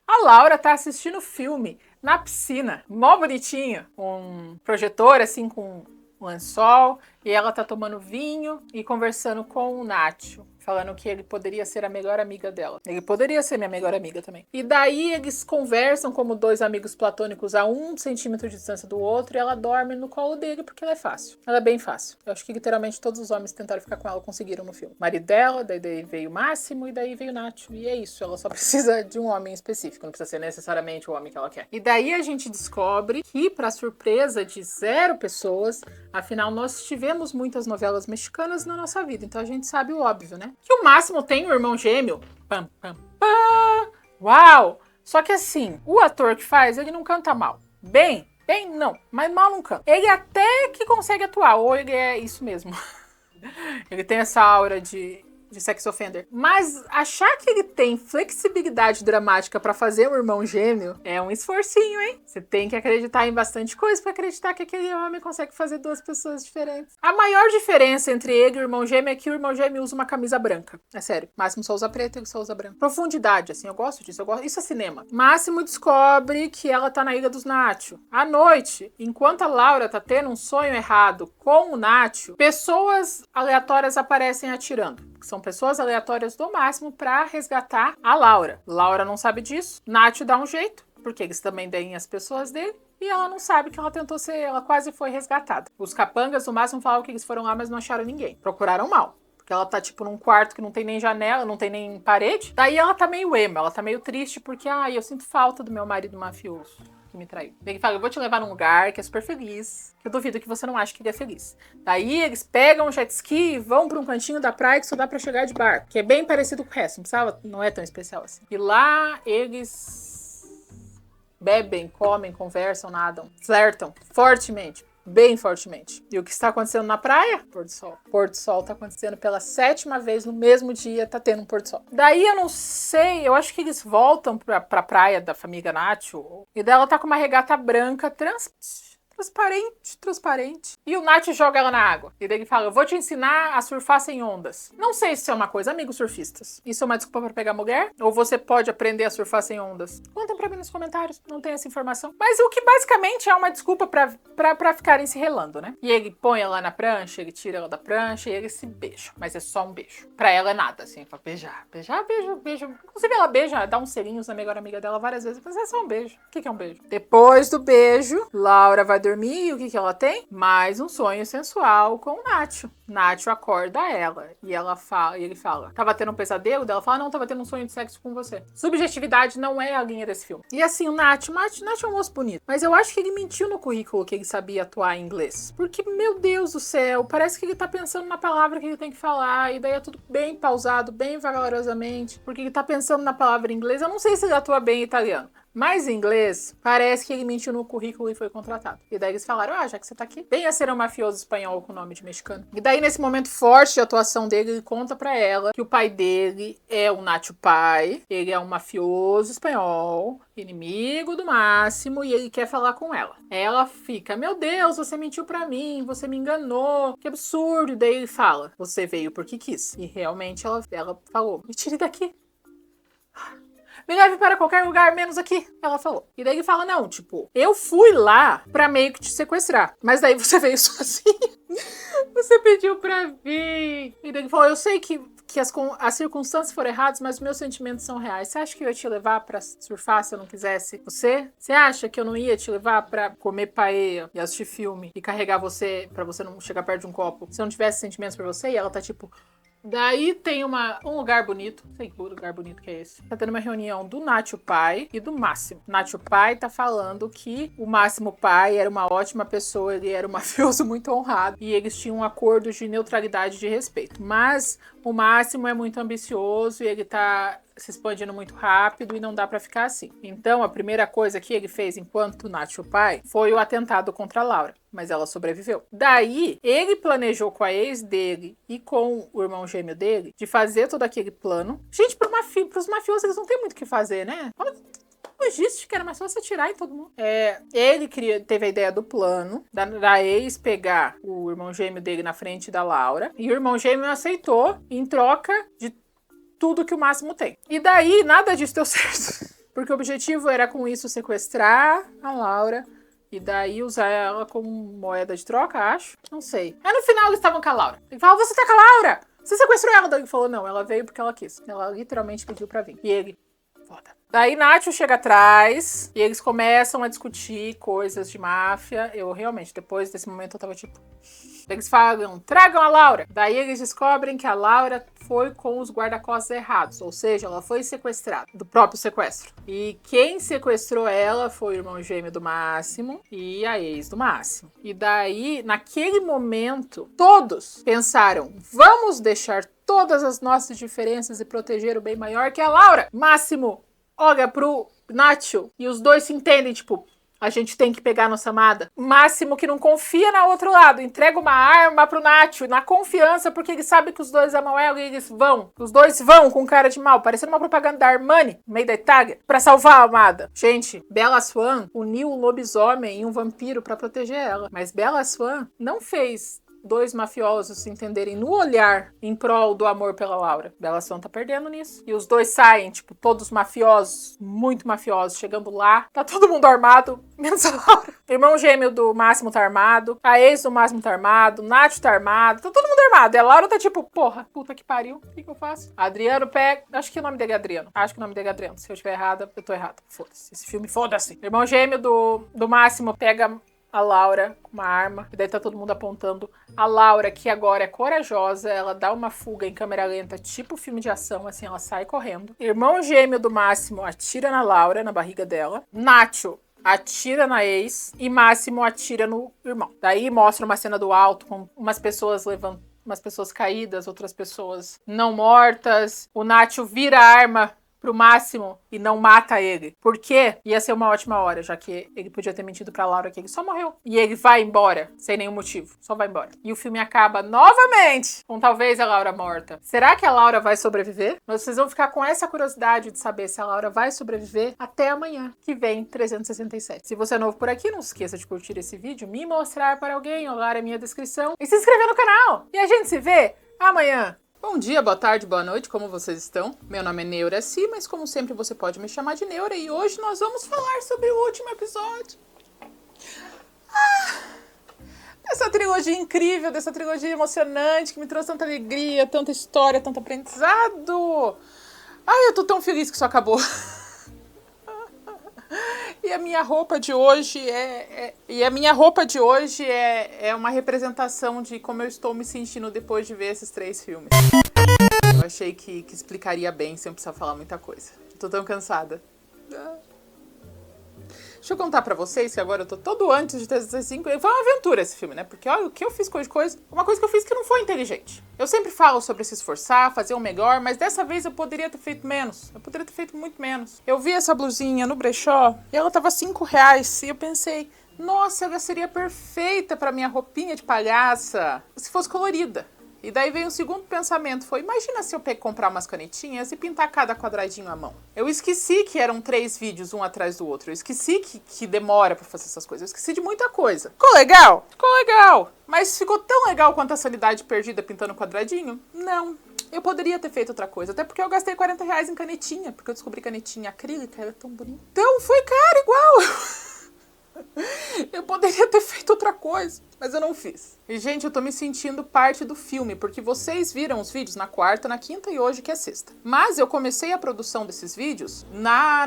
tá assistindo filme na piscina, mó bonitinho, um projetor assim com um lençol, e ela tá tomando vinho e conversando com o Nacho, falando que ele poderia ser a melhor amiga dela. Ele poderia ser minha melhor amiga também. E daí eles conversam como dois amigos platônicos a 1 centímetro de distância do outro, e ela dorme no colo dele porque ela é fácil. Ela é bem fácil. Eu acho que literalmente todos os homens que tentaram ficar com ela conseguiram no filme. O marido dela, daí veio o Máximo e daí veio o Nacho. E é isso, ela só precisa de um homem específico, não precisa ser necessariamente o homem que ela quer. E daí a gente descobre que, pra surpresa de 0 pessoas, afinal nós tivemos muitas novelas mexicanas na nossa vida, então a gente sabe o óbvio, né? Que o Máximo tem um irmão gêmeo. Pam, pam, pam. Uau! Só que assim, o ator que faz, ele não canta mal. Bem, não, mas mal não canta. Ele até que consegue atuar, ou ele é isso mesmo. Ele tem essa aura de sex offender. Mas achar que ele tem flexibilidade dramática pra fazer um irmão gêmeo é um esforcinho, hein? Você tem que acreditar em bastante coisa pra acreditar que aquele homem consegue fazer 2 pessoas diferentes. A maior diferença entre ele e o irmão gêmeo é que o irmão gêmeo usa uma camisa branca. É sério. Máximo só usa preto, ele só usa branco. Profundidade, assim, eu gosto disso. Isso é cinema. Máximo descobre que ela tá na Ilha dos Nacho. À noite, enquanto a Laura tá tendo um sonho errado com o Nacho, pessoas aleatórias aparecem atirando. Que são pessoas aleatórias do Máximo pra resgatar a Laura. Laura não sabe disso. Nacho dá um jeito, porque eles também deem as pessoas dele. E ela não sabe que ela quase foi resgatada. Os capangas do Máximo falaram que eles foram lá, mas não acharam ninguém. Procuraram mal. Porque ela tá, tipo, num quarto que não tem nem janela, não tem nem parede. Daí ela tá meio emo, ela tá meio triste, porque, eu sinto falta do meu marido mafioso que me traiu. Ele fala, eu vou te levar num lugar que é super feliz, que eu duvido que você não ache que ele é feliz. Daí eles pegam um jet ski e vão pra um cantinho da praia que só dá pra chegar de barco, que é bem parecido com o resto, não é tão especial assim. E lá eles bebem, comem, conversam, nadam, flertam fortemente. Bem fortemente. E o que está acontecendo na praia? Pôr do sol. Pôr do sol tá acontecendo pela 7ª vez no mesmo dia, tá tendo um pôr do sol. Daí eu não sei, eu acho que eles voltam pra praia da família Nacho, e daí ela tá com uma regata branca transparente. E o Nath joga ela na água. E daí ele fala, eu vou te ensinar a surfar sem ondas. Não sei se isso é uma coisa, amigos surfistas. Isso é uma desculpa pra pegar mulher? Ou você pode aprender a surfar sem ondas? Contem pra mim nos comentários, não tem essa informação. Mas o que basicamente é uma desculpa pra ficarem se relando, né? E ele põe ela na prancha, ele tira ela da prancha e eles se beijam. Mas é só um beijo. Pra ela é nada, assim, pra beijar. Beijo. Inclusive ela beija, dá uns selinhos na melhor amiga dela várias vezes, mas é só um beijo. O que é um beijo? Depois do beijo, Laura vai dormir e o que ela tem? Mais um sonho sensual com o Nacho. Nacho acorda ela e ele fala, tava tendo um pesadelo? Ela fala, não, tava tendo um sonho de sexo com você. Subjetividade não é a linha desse filme. E assim, o Nacho é um moço bonito, mas eu acho que ele mentiu no currículo que ele sabia atuar em inglês. Porque, meu Deus do céu, parece que ele tá pensando na palavra que ele tem que falar, e daí é tudo bem pausado, bem vagarosamente, porque ele tá pensando na palavra em inglês. Eu não sei se ele atua bem em italiano. Mas em inglês, parece que ele mentiu no currículo e foi contratado. E daí eles falaram, já que você tá aqui, venha ser um mafioso espanhol com nome de mexicano. E daí, nesse momento forte de atuação dele, ele conta pra ela que o pai dele é o Nacho pai, ele é um mafioso espanhol, inimigo do Máximo, e ele quer falar com ela. Ela fica, meu Deus, você mentiu pra mim, você me enganou, que absurdo. E daí ele fala, você veio porque quis. E realmente ela falou, me tire daqui. Me leve para qualquer lugar, menos aqui, ela falou. E daí ele fala, não, tipo, eu fui lá pra meio que te sequestrar, mas daí você veio sozinho. Você pediu pra vir. E daí ele falou, eu sei que as circunstâncias foram erradas, mas meus sentimentos são reais. Você acha que eu ia te levar pra surfar se eu não quisesse você? Você acha que eu não ia te levar pra comer paella e assistir filme e carregar você pra você não chegar perto de um copo se eu não tivesse sentimentos por você? E ela tá tipo, Daí tem um lugar bonito, não sei que lugar bonito que é esse. Tá tendo uma reunião do Nacho pai e do Máximo. Nacho pai tá falando que o Máximo pai era uma ótima pessoa, ele era um mafioso muito honrado e eles tinham um acordo de neutralidade e de respeito. Mas o Máximo é muito ambicioso e ele tá se expandindo muito rápido e não dá pra ficar assim. Então, a primeira coisa que ele fez enquanto Nacho pai foi o atentado contra a Laura, mas ela sobreviveu. Daí, ele planejou com a ex dele e com o irmão gêmeo dele de fazer todo aquele plano. Gente, pros mafiosos eles não tem muito o que fazer, né? Logística, era mais fácil atirar em todo mundo. Ele teve a ideia do plano, da ex pegar o irmão gêmeo dele na frente da Laura, e o irmão gêmeo aceitou em troca de tudo que o Máximo tem. E daí, nada disso deu certo. Porque o objetivo era, com isso, sequestrar a Laura e daí usar ela como moeda de troca, acho. Não sei. Aí no final eles estavam com a Laura. Ele falou, você tá com a Laura? Você sequestrou ela? Daí ele falou, não, ela veio porque ela quis. Ela literalmente pediu pra vir. E ele, foda. Daí Nacho chega atrás e eles começam a discutir coisas de máfia. Eu realmente, depois desse momento, eu tava tipo... Eles falam, tragam a Laura. Daí eles descobrem que a Laura foi com os guarda-costas errados. Ou seja, ela foi sequestrada, do próprio sequestro. E quem sequestrou ela foi o irmão gêmeo do Máximo e a ex do Máximo. E daí, naquele momento, todos pensaram, vamos deixar todas as nossas diferenças e proteger o bem maior que é a Laura. Máximo olha pro Nacho e os dois se entendem, tipo... A gente tem que pegar a nossa amada. Máximo que não confia no outro lado. Entrega uma arma pro Nacho na confiança, porque ele sabe que os dois amam ela e eles vão. Os dois vão com cara de mal, parecendo uma propaganda da Armani, no meio da Itália, pra salvar a amada. Gente, Bella Swan uniu um lobisomem e um vampiro pra proteger ela. Mas Bella Swan não fez dois mafiosos se entenderem no olhar em prol do amor pela Laura. Bella Swan tá perdendo nisso. E os dois saem, tipo, todos mafiosos, muito mafiosos, chegando lá. Tá todo mundo armado, menos a Laura. O irmão gêmeo do Máximo tá armado. A ex do Máximo tá armado. O Nacho tá armado. Tá todo mundo armado. E a Laura tá tipo, porra, puta que pariu. O que eu faço? Adriano pega... Acho que o nome dele é Adriano. Acho que o nome dele é Adriano. Se eu estiver errada, eu tô errada. Foda-se. Esse filme, foda-se. O irmão gêmeo do Máximo pega... a Laura com uma arma, e daí tá todo mundo apontando. A Laura, que agora é corajosa, ela dá uma fuga em câmera lenta, tipo filme de ação, assim, ela sai correndo. Irmão gêmeo do Máximo atira na Laura, na barriga dela. Nacho atira na ex e Máximo atira no irmão. Daí mostra uma cena do alto com umas pessoas levantando, umas pessoas caídas, outras pessoas não mortas. O Nacho vira a arma pro Máximo e não mata ele. Por quê? Ia ser uma ótima hora, já que ele podia ter mentido pra Laura que ele só morreu. E ele vai embora, sem nenhum motivo. Só vai embora. E o filme acaba novamente com talvez a Laura morta. Será que a Laura vai sobreviver? Mas vocês vão ficar com essa curiosidade de saber se a Laura vai sobreviver até amanhã, que vem 367. Se você é novo por aqui, não se esqueça de curtir esse vídeo, me mostrar para alguém, olhar a minha descrição e se inscrever no canal. E a gente se vê amanhã. Bom dia, boa tarde, boa noite, como vocês estão? Meu nome é Neuraci, mas como sempre você pode me chamar de Neura e hoje nós vamos falar sobre o último episódio. Dessa trilogia incrível, dessa trilogia emocionante que me trouxe tanta alegria, tanta história, tanto aprendizado. Ai, eu tô tão feliz que isso acabou. E a minha roupa de hoje é uma representação de como eu estou me sentindo depois de ver esses 3 filmes. Eu achei que explicaria bem sem eu precisar falar muita coisa. Tô tão cansada. Deixa eu contar pra vocês que agora eu tô todo antes de 365. Foi uma aventura esse filme, né? Porque olha, o que eu fiz coisa. Uma coisa que eu fiz que não foi inteligente. Eu sempre falo sobre se esforçar, fazer o melhor, mas dessa vez eu poderia ter feito menos. Eu poderia ter feito muito menos. Eu vi essa blusinha no brechó e ela tava R$5. E eu pensei, nossa, ela seria perfeita pra minha roupinha de palhaça se fosse colorida. E daí veio um segundo pensamento, foi, imagina se eu comprar umas canetinhas e pintar cada quadradinho à mão. Eu esqueci que eram 3 vídeos, um atrás do outro. Eu esqueci que demora pra fazer essas coisas. Eu esqueci de muita coisa. Ficou legal? Ficou legal. Mas ficou tão legal quanto a sanidade perdida pintando quadradinho? Não. Eu poderia ter feito outra coisa. Até porque eu gastei R$40 em canetinha. Porque eu descobri canetinha acrílica, era tão bonita. Então foi caro igual. Eu poderia ter feito outra coisa, mas eu não fiz. E, gente, eu tô me sentindo parte do filme, porque vocês viram os vídeos na quarta, na quinta e hoje que é sexta. Mas eu comecei a produção desses vídeos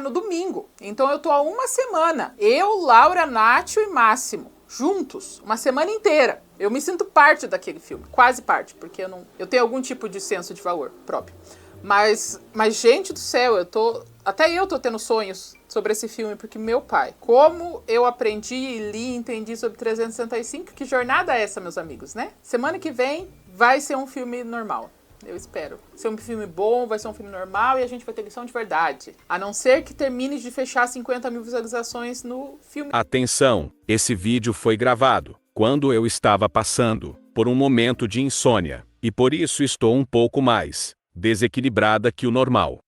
no domingo. Então eu tô há uma semana. Eu, Laura, Nacho e Máximo, juntos, uma semana inteira. Eu me sinto parte daquele filme, quase parte, porque eu tenho algum tipo de senso de valor próprio. Mas gente do céu, até eu tô tendo sonhos sobre esse filme, porque meu pai, como eu aprendi, li e entendi sobre 365, que jornada é essa, meus amigos, né? Semana que vem vai ser um filme normal. Eu espero. Ser um filme bom, vai ser um filme normal e a gente vai ter lição de verdade. A não ser que termine de fechar 50 mil visualizações no filme. Atenção, esse vídeo foi gravado quando eu estava passando por um momento de insônia, e por isso estou um pouco mais desequilibrada que o normal.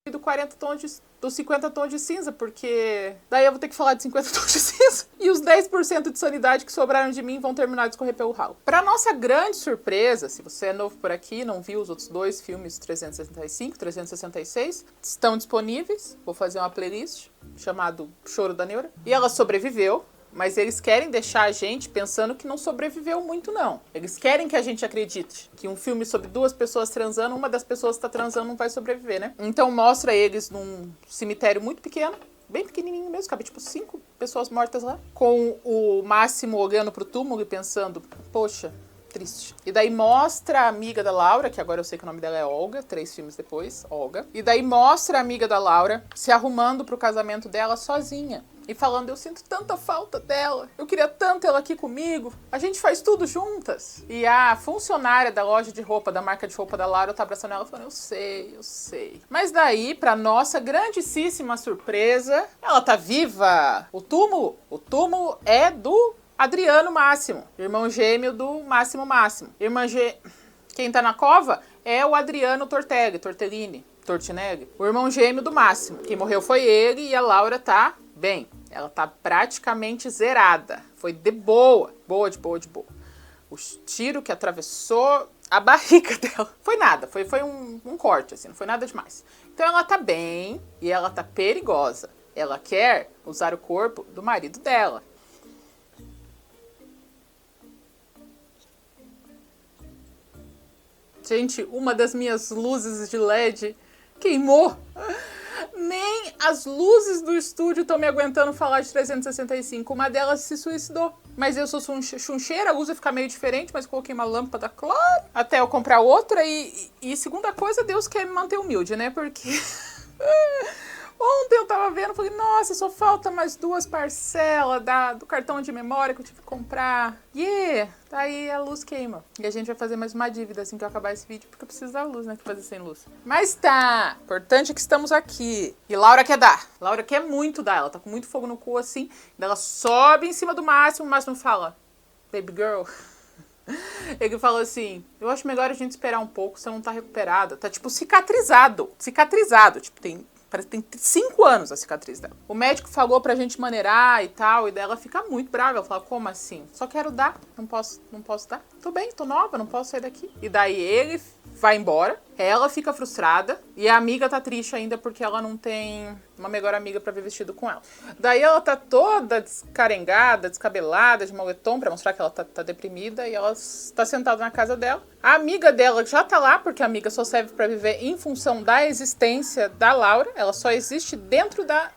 Dos 50 tons de cinza, porque daí eu vou ter que falar de 50 tons de cinza e os 10% de sanidade que sobraram de mim vão terminar de escorrer pelo ralo. Para nossa grande surpresa, se você é novo por aqui, não viu os outros dois filmes 365, 366, estão disponíveis. Vou fazer uma playlist chamado Choro da Neura. E ela sobreviveu. Mas eles querem deixar a gente pensando que não sobreviveu muito, não. Eles querem que a gente acredite que um filme sobre duas pessoas transando, uma das pessoas que está transando não vai sobreviver, né? Então mostra eles num cemitério muito pequeno, bem pequenininho mesmo, cabe tipo 5 pessoas mortas lá, com o Máximo olhando pro túmulo e pensando, poxa, triste. E daí mostra a amiga da Laura, que agora eu sei que o nome dela é Olga, 3 filmes depois, Olga. E daí mostra a amiga da Laura se arrumando pro casamento dela sozinha. E falando, eu sinto tanta falta dela, eu queria tanto ela aqui comigo, a gente faz tudo juntas. E a funcionária da loja de roupa, da marca de roupa da Laura, tá abraçando ela falando, eu sei. Mas daí, pra nossa grandíssima surpresa, ela tá viva. O túmulo é do Adriano Máximo, irmão gêmeo do Máximo. Quem tá na cova é o Adriano Tortellini, o irmão gêmeo do Máximo. Quem morreu foi ele e a Laura tá bem. Ela tá praticamente zerada. Foi de boa. Boa. O tiro que atravessou a barriga dela. Foi nada, foi um corte, assim, não foi nada demais. Então ela tá bem e ela tá perigosa. Ela quer usar o corpo do marido dela. Gente, uma das minhas luzes de LED queimou. Nem as luzes do estúdio estão me aguentando falar de 365. Uma delas se suicidou. Mas eu sou chuncheira, a luz vai ficar meio diferente, mas coloquei uma lâmpada clara até eu comprar outra. E segunda coisa, Deus quer me manter humilde, né? Porque ontem eu tava vendo, falei, nossa, só falta mais 2 parcelas do cartão de memória que eu tive que comprar. Daí a luz queima. E a gente vai fazer mais uma dívida assim que eu acabar esse vídeo, porque eu preciso da luz, né? Que fazer sem luz. Mas tá, importante é que estamos aqui. E Laura quer dar. Laura quer muito dar. Ela tá com muito fogo no cu assim. Daí ela sobe em cima do Máximo. O Máximo fala, baby girl. Ele falou assim, eu acho melhor a gente esperar um pouco, você não tá recuperada. Tá tipo cicatrizado. Tipo, parece que tem 5 anos a cicatriz dela. O médico falou pra gente maneirar e tal, e daí ela fica muito brava. Ela fala, como assim? Só quero dar, não posso dar? Tô bem, tô nova, não posso sair daqui. E daí ele vai embora, ela fica frustrada, e a amiga tá triste ainda porque ela não tem uma melhor amiga pra ver vestido com ela. Daí ela tá toda descarengada, descabelada, de moletom, pra mostrar que ela tá deprimida, e ela tá sentada na casa dela. A amiga dela já tá lá, porque a amiga só serve pra viver em função da existência da Laura. Ela só existe dentro da...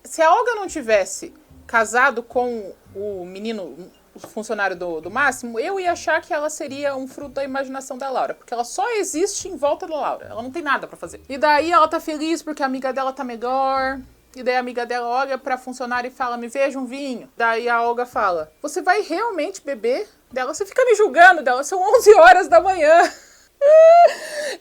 Se a Olga não tivesse casado com o menino, o funcionário do Máximo, eu ia achar que ela seria um fruto da imaginação da Laura, porque ela só existe em volta da Laura. Ela não tem nada pra fazer. E daí ela tá feliz porque a amiga dela tá melhor... E daí a amiga dela olha pra funcionária e fala, me veja um vinho. Daí a Olga fala, você vai realmente beber? Dela, você fica me julgando dela, são 11 horas da manhã.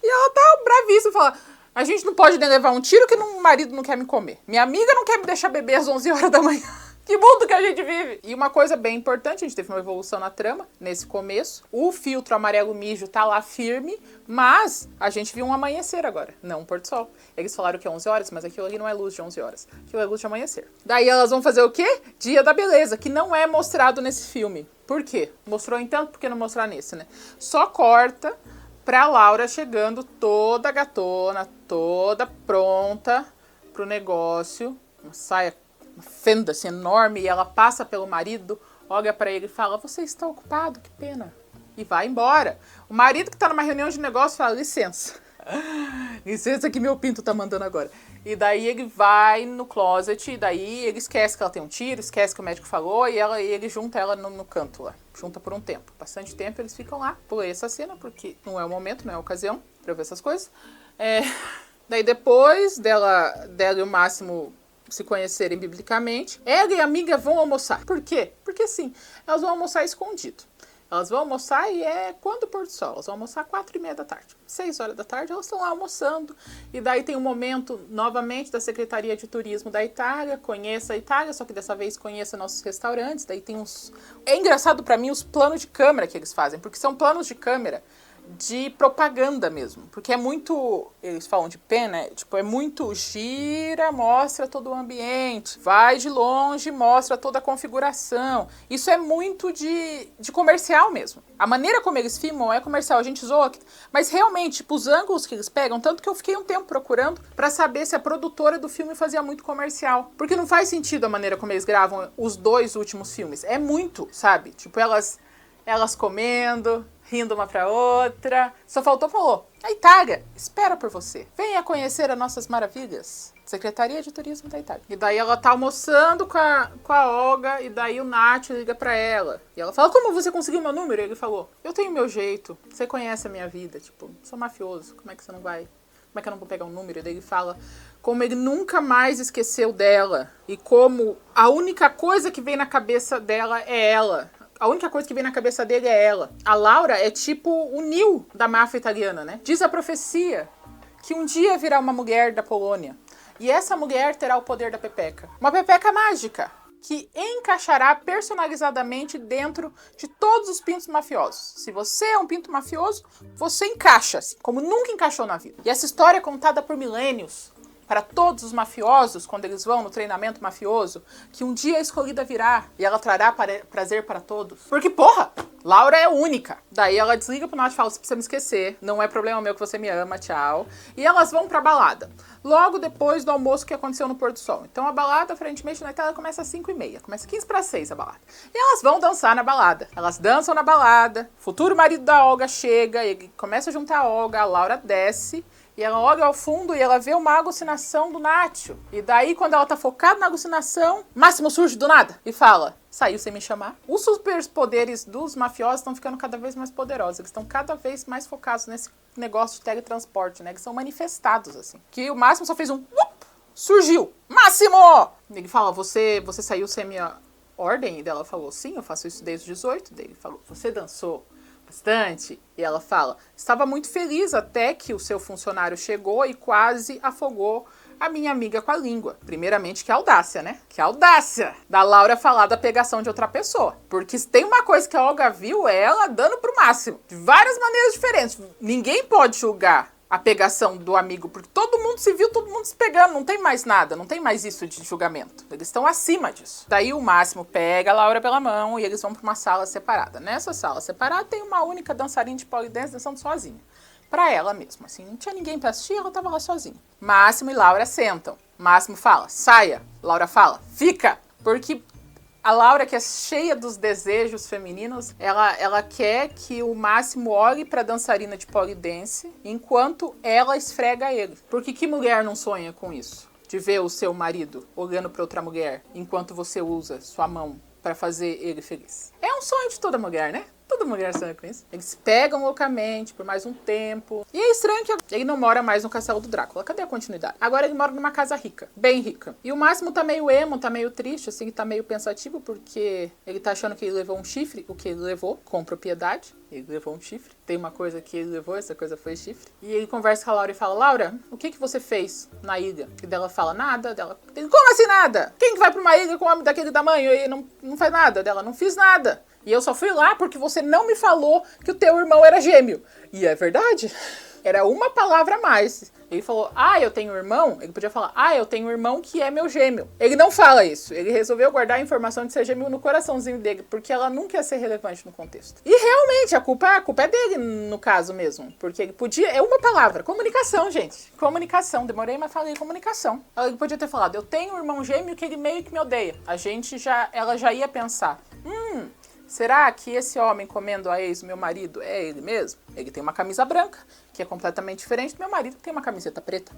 E ela tá bravíssima, fala, a gente não pode nem levar um tiro que o marido não quer me comer. Minha amiga não quer me deixar beber às 11 horas da manhã. Que mundo que a gente vive! E uma coisa bem importante, a gente teve uma evolução na trama, nesse começo. O filtro amarelo mijo tá lá firme, mas a gente viu um amanhecer agora, não um pôr do sol. Eles falaram que é 11 horas, mas aquilo ali não é luz de 11 horas. Aquilo é luz de amanhecer. Daí elas vão fazer o quê? Dia da beleza, que não é mostrado nesse filme. Por quê? Mostrou então, por que não mostrar nesse, né? Só corta pra Laura chegando toda gatona, toda pronta pro negócio. Uma saia, uma fenda assim enorme, e ela passa pelo marido, olha pra ele e fala, você está ocupado, que pena. E vai embora. O marido que tá numa reunião de negócio fala, licença. Licença que meu pinto tá mandando agora. E daí ele vai no closet, e daí ele esquece que ela tem um tiro, esquece que o médico falou, e ele junta ela no canto lá. junta por um tempo. Bastante tempo eles ficam lá. Pulei essa cena, porque não é o momento, não é a ocasião pra eu ver essas coisas. Daí depois dela e o Máximo se conhecerem biblicamente, ela e a amiga vão almoçar. Por quê? Porque assim, elas vão almoçar escondido. Elas vão almoçar e é quando o pôr do sol. Elas vão almoçar 4h30 da tarde. 6 horas da tarde elas estão lá almoçando. E daí tem um momento, novamente, da Secretaria de Turismo da Itália. Conheça a Itália, só que dessa vez conheça nossos restaurantes. Daí tem uns... É engraçado pra mim os planos de câmera que eles fazem. Porque são planos de câmera de propaganda mesmo, porque é muito, eles falam de pen, né? Tipo, é muito gira, mostra todo o ambiente, vai de longe, mostra toda a configuração. Isso é muito de comercial mesmo. A maneira como eles filmam é comercial, a gente zoa, mas realmente, tipo, os ângulos que eles pegam, tanto que eu fiquei um tempo procurando pra saber se a produtora do filme fazia muito comercial, porque não faz sentido a maneira como eles gravam os 2 últimos filmes, é muito, sabe? Tipo, elas comendo, rindo uma pra outra. Só falou, a Itália espera por você. Venha conhecer as nossas maravilhas. Secretaria de Turismo da Itália. E daí ela tá almoçando com a Olga, e daí o Nath liga pra ela. E ela fala, como você conseguiu meu número? E ele falou, eu tenho meu jeito, você conhece a minha vida, tipo, sou mafioso, como é que você não vai... Como é que eu não vou pegar um número? E daí ele fala como ele nunca mais esqueceu dela. E como a única coisa que vem na cabeça dela é ela. A única coisa que vem na cabeça dele é ela. A Laura é tipo o Neil da máfia italiana, né? Diz a profecia que um dia virá uma mulher da Polônia. E essa mulher terá o poder da Pepeca. Uma Pepeca mágica, que encaixará personalizadamente dentro de todos os pintos mafiosos. Se você é um pinto mafioso, você encaixa, assim, como nunca encaixou na vida. E essa história é contada por milênios, para todos os mafiosos, quando eles vão no treinamento mafioso, que um dia a escolhida virá e ela trará prazer para todos. Porque, porra, Laura é única. Daí ela desliga pro Nath e fala, você precisa me esquecer, não é problema meu que você me ama, tchau. E elas vão pra balada, logo depois do almoço que aconteceu no pôr do sol. Então a balada, aparentemente, na Itália começa às 5h30, começa 5:45 a balada. E elas vão dançar na balada. Elas dançam na balada, o futuro marido da Olga chega, ele começa a juntar a Olga, a Laura desce, e ela olha ao fundo e ela vê uma alucinação do Nacho. E daí, quando ela tá focada na alucinação, Máximo surge do nada e fala, saiu sem me chamar. Os superpoderes dos mafiosos estão ficando cada vez mais poderosos. Eles estão cada vez mais focados nesse negócio de teletransporte, né? Que são manifestados, assim. Que o Máximo só fez um... surgiu! Máximo! Ele fala, você saiu sem minha ordem? E dela falou, sim, eu faço isso desde os 18. Daí ele falou, você dançou bastante? E ela fala, estava muito feliz até que o seu funcionário chegou e quase afogou a minha amiga com a língua. Primeiramente, que audácia, né? Que audácia da Laura falar da pegação de outra pessoa. Porque se tem uma coisa que a Olga viu, é ela dando pro Máximo. De várias maneiras diferentes. Ninguém pode julgar a pegação do amigo, porque todo mundo se viu, todo mundo se pegando, não tem mais nada, não tem mais isso de julgamento. Eles estão acima disso. Daí o Máximo pega a Laura pela mão e eles vão para uma sala separada. Nessa sala separada tem uma única dançarina de polidense dançando sozinha. Pra ela mesma, assim, não tinha ninguém pra assistir, ela tava lá sozinha. Máximo e Laura sentam. Máximo fala, saia. Laura fala, fica. Porque a Laura, que é cheia dos desejos femininos, ela quer que o Máximo olhe pra dançarina de polidense enquanto ela esfrega ele. Porque que mulher não sonha com isso? De ver o seu marido olhando pra outra mulher enquanto você usa sua mão pra fazer ele feliz. É um sonho de toda mulher, né? Toda mulher sonha com isso. Eles se pegam loucamente por mais um tempo. E é estranho que ele não mora mais no castelo do Drácula. Cadê a continuidade? Agora ele mora numa casa rica. Bem rica. E o Máximo tá meio emo, tá meio triste, assim, tá meio pensativo, porque ele tá achando que ele levou um chifre, o que ele levou, com propriedade. Ele levou um chifre. Tem uma coisa que ele levou, essa coisa foi chifre. E ele conversa com a Laura e fala, Laura, o que você fez na ilha? E dela fala, nada. Dela, como assim nada? Quem que vai pra uma ilha com um homem daquele tamanho e não faz nada? Dela, não fiz nada. E eu só fui lá porque você não me falou que o teu irmão era gêmeo. E é verdade. Era uma palavra a mais. Ele falou, eu tenho um irmão? Ele podia falar, eu tenho um irmão que é meu gêmeo. Ele não fala isso. Ele resolveu guardar a informação de ser gêmeo no coraçãozinho dele, porque ela nunca ia ser relevante no contexto. E realmente, a culpa é dele, no caso mesmo. Porque ele podia... É uma palavra. Comunicação, gente. Comunicação. Demorei, mas falei comunicação. Ele podia ter falado, eu tenho um irmão gêmeo que ele meio que me odeia. Ela já ia pensar, Será que esse homem comendo a ex do meu marido é ele mesmo? Ele tem uma camisa branca, que é completamente diferente do meu marido, que tem uma camiseta preta.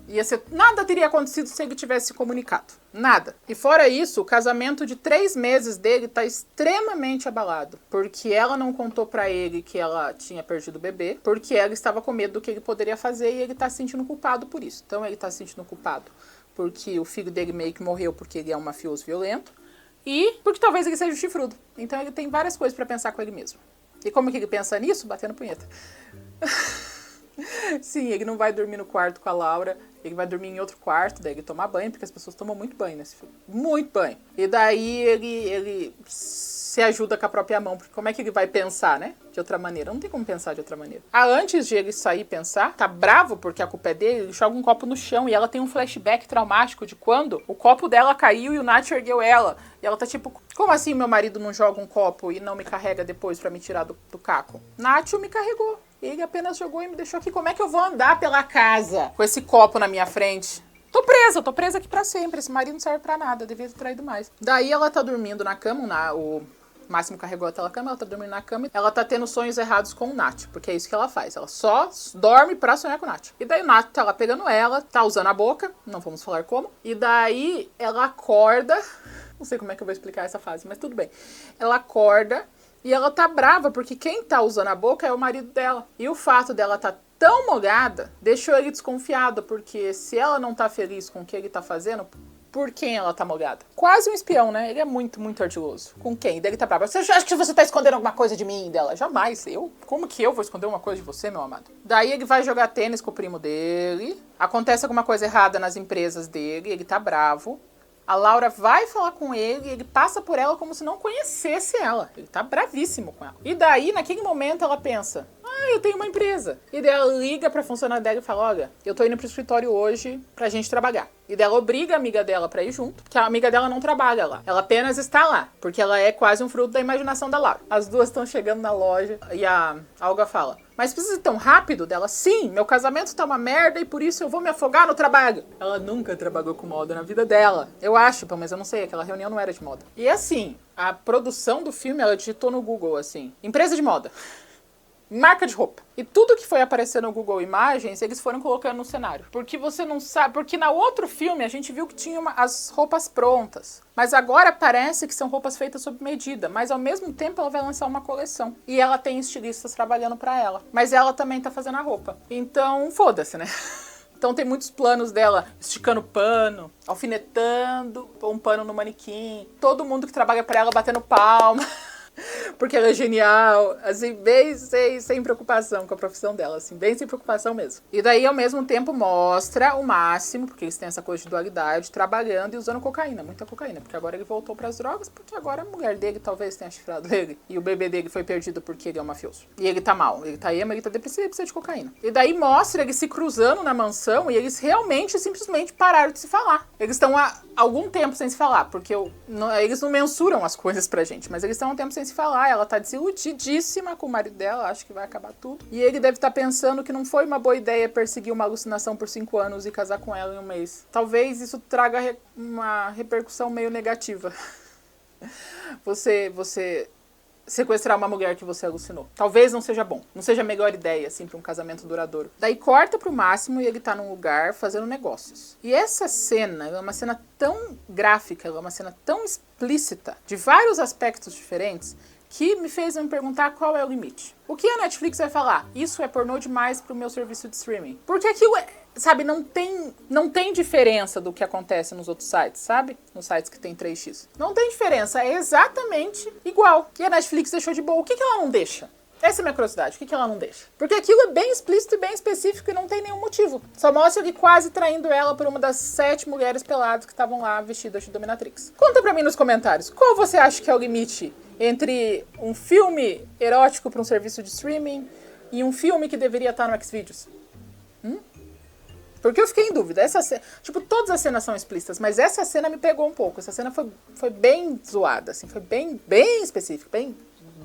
Nada teria acontecido se ele tivesse se comunicado. Nada. E fora isso, o casamento de 3 meses dele tá extremamente abalado. Porque ela não contou pra ele que ela tinha perdido o bebê, porque ela estava com medo do que ele poderia fazer e ele tá se sentindo culpado por isso. Então ele tá se sentindo culpado porque o filho dele meio que morreu porque ele é um mafioso violento. E porque talvez ele seja um chifrudo. Então ele tem várias coisas pra pensar com ele mesmo. E como que ele pensa nisso? Batendo punheta. Sim, ele não vai dormir no quarto com a Laura. Ele vai dormir em outro quarto, daí ele tomar banho, porque as pessoas tomam muito banho nesse filme. Muito banho. E daí ele se ajuda com a própria mão, porque como é que ele vai pensar, né? De outra maneira. Não tem como pensar de outra maneira. Antes de ele sair e pensar, tá bravo porque a culpa é dele, ele joga um copo no chão e ela tem um flashback traumático de quando o copo dela caiu e o Nath ergueu ela. E ela tá tipo, como assim meu marido não joga um copo e não me carrega depois pra me tirar do caco? Nath me carregou. Ele apenas jogou e me deixou aqui. Como é que eu vou andar pela casa com esse copo na minha frente? Tô presa aqui pra sempre. Esse marido não serve pra nada, eu devia ter traído mais. Daí ela tá dormindo na cama, o Máximo carregou até a cama, ela tá dormindo na cama. Ela tá tendo sonhos errados com o Nath, porque é isso que ela faz. Ela só dorme pra sonhar com o Nath. E daí o Nath tá lá pegando ela, tá usando a boca, não vamos falar como. E daí ela acorda, não sei como é que eu vou explicar essa fase, mas tudo bem. Ela acorda e ela tá brava, porque quem tá usando a boca é o marido dela. E o fato dela tá tão molhada deixou ele desconfiado, porque se ela não tá feliz com o que ele tá fazendo, por quem ela tá molhada? Quase um espião, né? Ele é muito, muito ardiloso. Com quem? Daí ele tá bravo. Você acha que você tá escondendo alguma coisa de mim dela? Jamais. Eu? Como que eu vou esconder uma coisa de você, meu amado? Daí ele vai jogar tênis com o primo dele. Acontece alguma coisa errada nas empresas dele. Ele tá bravo. A Laura vai falar com ele e ele passa por ela como se não conhecesse ela. Ele tá bravíssimo com ela. E daí, naquele momento, ela pensa, eu tenho uma empresa. E daí ela liga pra funcionária dela e fala, olha, eu tô indo pro escritório hoje pra gente trabalhar. E daí ela obriga a amiga dela pra ir junto, porque a amiga dela não trabalha lá. Ela apenas está lá, porque ela é quase um fruto da imaginação da Laura. As duas estão chegando na loja e a Olga fala, mas precisa ir tão rápido? Dela, sim, meu casamento tá uma merda e por isso eu vou me afogar no trabalho. Ela nunca trabalhou com moda na vida dela. Eu acho, mas eu não sei, aquela reunião não era de moda. E assim, a produção do filme, ela digitou no Google assim, empresa de moda. Marca de roupa. E tudo que foi aparecer no Google Imagens, eles foram colocando no cenário. Porque você não sabe... Porque no outro filme, a gente viu que tinha as roupas prontas. Mas agora parece que são roupas feitas sob medida. Mas ao mesmo tempo, ela vai lançar uma coleção. E ela tem estilistas trabalhando pra ela. Mas ela também tá fazendo a roupa. Então, foda-se, né? Então tem muitos planos dela esticando pano, alfinetando, pôr um pano no manequim. Todo mundo que trabalha pra ela batendo palma. Porque ela é genial, assim, bem sem preocupação com a profissão dela, assim, bem sem preocupação mesmo. E daí, ao mesmo tempo, mostra o Máximo, porque eles têm essa coisa de dualidade, trabalhando e usando cocaína, muita cocaína, porque agora ele voltou pras drogas, porque agora a mulher dele talvez tenha chifrado ele, e o bebê dele foi perdido porque ele é um mafioso. E ele tá mal, ele tá emo, ele tá depressivo, ele precisa de cocaína. E daí mostra eles se cruzando na mansão e eles realmente, simplesmente pararam de se falar. Eles estão há algum tempo sem se falar, porque eles não mensuram as coisas pra gente, mas eles estão há um tempo sem se falar. Ela tá desiludidíssima com o marido dela, acho que vai acabar tudo. E ele deve estar pensando que não foi uma boa ideia perseguir uma alucinação por 5 anos e casar com ela em um mês. Talvez isso traga uma repercussão meio negativa. Você sequestrar uma mulher que você alucinou. Talvez não seja bom. Não seja a melhor ideia, assim, pra um casamento duradouro. Daí corta pro Máximo e ele tá num lugar fazendo negócios. E essa cena é uma cena tão gráfica, é uma cena tão explícita, de vários aspectos diferentes, que me fez me perguntar qual é o limite. O que a Netflix vai falar? Isso é pornô demais pro meu serviço de streaming. Porque aquilo sabe, não tem diferença do que acontece nos outros sites, sabe? Nos sites que tem 3x. Não tem diferença, é exatamente igual. E a Netflix deixou de boa. O que ela não deixa? Essa é a minha curiosidade. O que ela não deixa? Porque aquilo é bem explícito e bem específico e não tem nenhum motivo. Só mostra ele quase traindo ela por uma das 7 mulheres peladas que estavam lá vestidas de dominatrix. Conta pra mim nos comentários. Qual você acha que é o limite entre um filme erótico para um serviço de streaming e um filme que deveria estar no Xvideos? Porque eu fiquei em dúvida. Essa cena, tipo, todas as cenas são explícitas, mas essa cena me pegou um pouco. Essa cena foi bem zoada, assim, foi bem específica,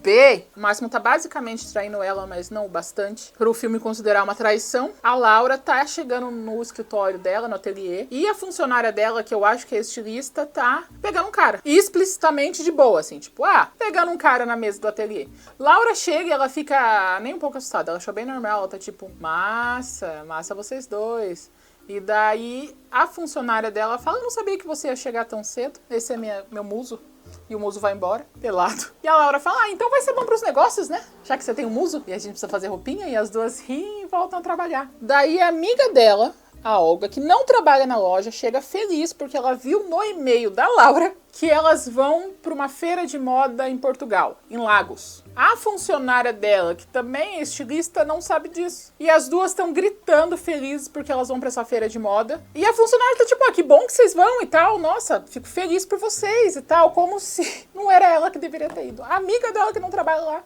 B, o Máximo tá basicamente traindo ela, mas não o bastante para o filme considerar uma traição. A Laura tá chegando no escritório dela, no ateliê, e a funcionária dela, que eu acho que é estilista, tá pegando um cara. E explicitamente de boa, assim, tipo, pegando um cara na mesa do ateliê. Laura chega e ela fica nem um pouco assustada, ela achou bem normal, ela tá tipo, massa vocês dois. E daí a funcionária dela fala, eu não sabia que você ia chegar tão cedo, esse é meu muso. E o muso vai embora, pelado. E a Laura fala, então vai ser bom pros negócios, né? Já que você tem um muso e a gente precisa fazer roupinha. E as duas riem e voltam a trabalhar. Daí a amiga dela, a Olga, que não trabalha na loja, chega feliz porque ela viu no e-mail da Laura que elas vão para uma feira de moda em Portugal, em Lagos. A funcionária dela, que também é estilista, não sabe disso. E as duas estão gritando felizes porque elas vão para essa feira de moda. E a funcionária tá tipo, que bom que vocês vão e tal. Nossa, fico feliz por vocês e tal. Como se não era ela que deveria ter ido. A amiga dela que não trabalha lá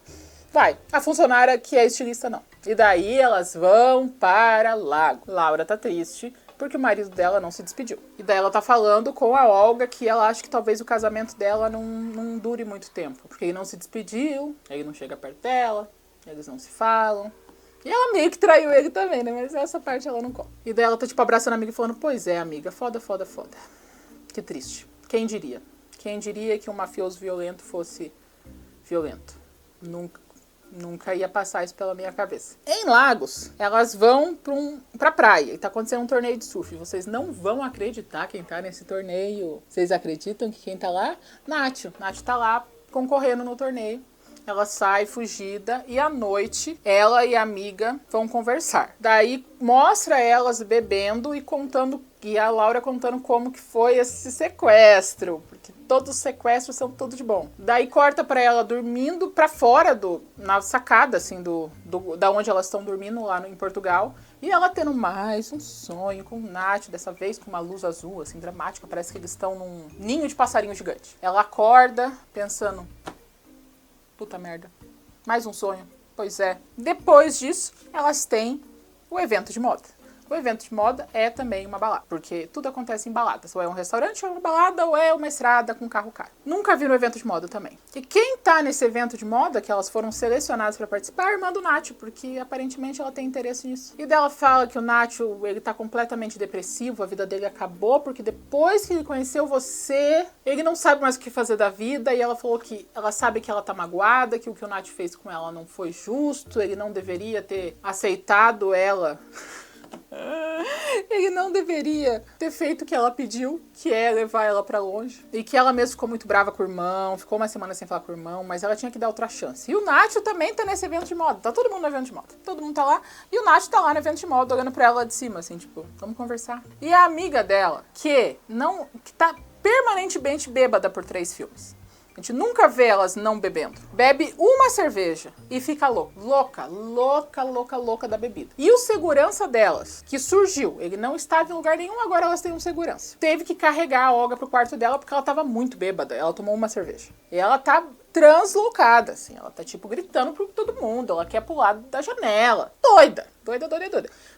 vai. A funcionária que é estilista não. E daí elas vão para Lago. Laura tá triste porque o marido dela não se despediu. E daí ela tá falando com a Olga que ela acha que talvez o casamento dela não dure muito tempo. Porque ele não se despediu, ele não chega perto dela, eles não se falam. E ela meio que traiu ele também, né? Mas essa parte ela não conta. E daí ela tá tipo abraçando a amiga e falando, pois é, amiga, foda. Que triste. Quem diria? Quem diria que um mafioso violento fosse violento? Nunca ia passar isso pela minha cabeça. Em Lagos, elas vão pra praia e tá acontecendo um torneio de surf. Vocês não vão acreditar quem tá nesse torneio. Vocês acreditam que quem tá lá? Nath. Nath tá lá concorrendo no torneio. Ela sai fugida e à noite ela e a amiga vão conversar. Daí mostra elas bebendo e contando, e a Laura contando como que foi esse sequestro, porque todos os sequestros são tudo de bom. Daí corta pra ela dormindo pra fora na sacada, assim, da onde elas estão dormindo lá em Portugal. E ela tendo mais um sonho com o Nath, dessa vez com uma luz azul, assim, dramática. Parece que eles estão num ninho de passarinho gigante. Ela acorda pensando, puta merda, mais um sonho. Pois é. Depois disso, elas têm o evento de moda. O evento de moda é também uma balada, porque tudo acontece em baladas. Ou é um restaurante, ou é uma balada, ou é uma estrada com carro caro. Nunca vi no evento de moda também. E quem tá nesse evento de moda, que elas foram selecionadas pra participar, é a irmã do Nacho, porque aparentemente ela tem interesse nisso. E dela fala que o Nacho, ele tá completamente depressivo, a vida dele acabou, porque depois que ele conheceu você, ele não sabe mais o que fazer da vida, e ela falou que ela sabe que ela tá magoada, que o o Nacho fez com ela não foi justo, ele não deveria ter aceitado ela. Ele não deveria ter feito o que ela pediu, que é levar ela pra longe. E que ela mesmo ficou muito brava com o irmão, ficou uma semana sem falar com o irmão, mas ela tinha que dar outra chance. E o Nacho também tá nesse evento de moda. Tá todo mundo no evento de moda. Todo mundo tá lá. E o Nacho tá lá no evento de moda, olhando pra ela de cima, assim, tipo, vamos conversar. E a amiga dela, que tá permanentemente bêbada por 3 filmes. A gente nunca vê elas não bebendo. Bebe uma cerveja e fica louca da bebida. E o segurança delas, que surgiu, ele não estava em lugar nenhum, agora elas têm um segurança. Teve que carregar a Olga pro quarto dela porque ela tava muito bêbada. Ela tomou uma cerveja. E ela tá translocada, assim. Ela tá, tipo, gritando pra todo mundo. Ela quer pular da janela. Doida.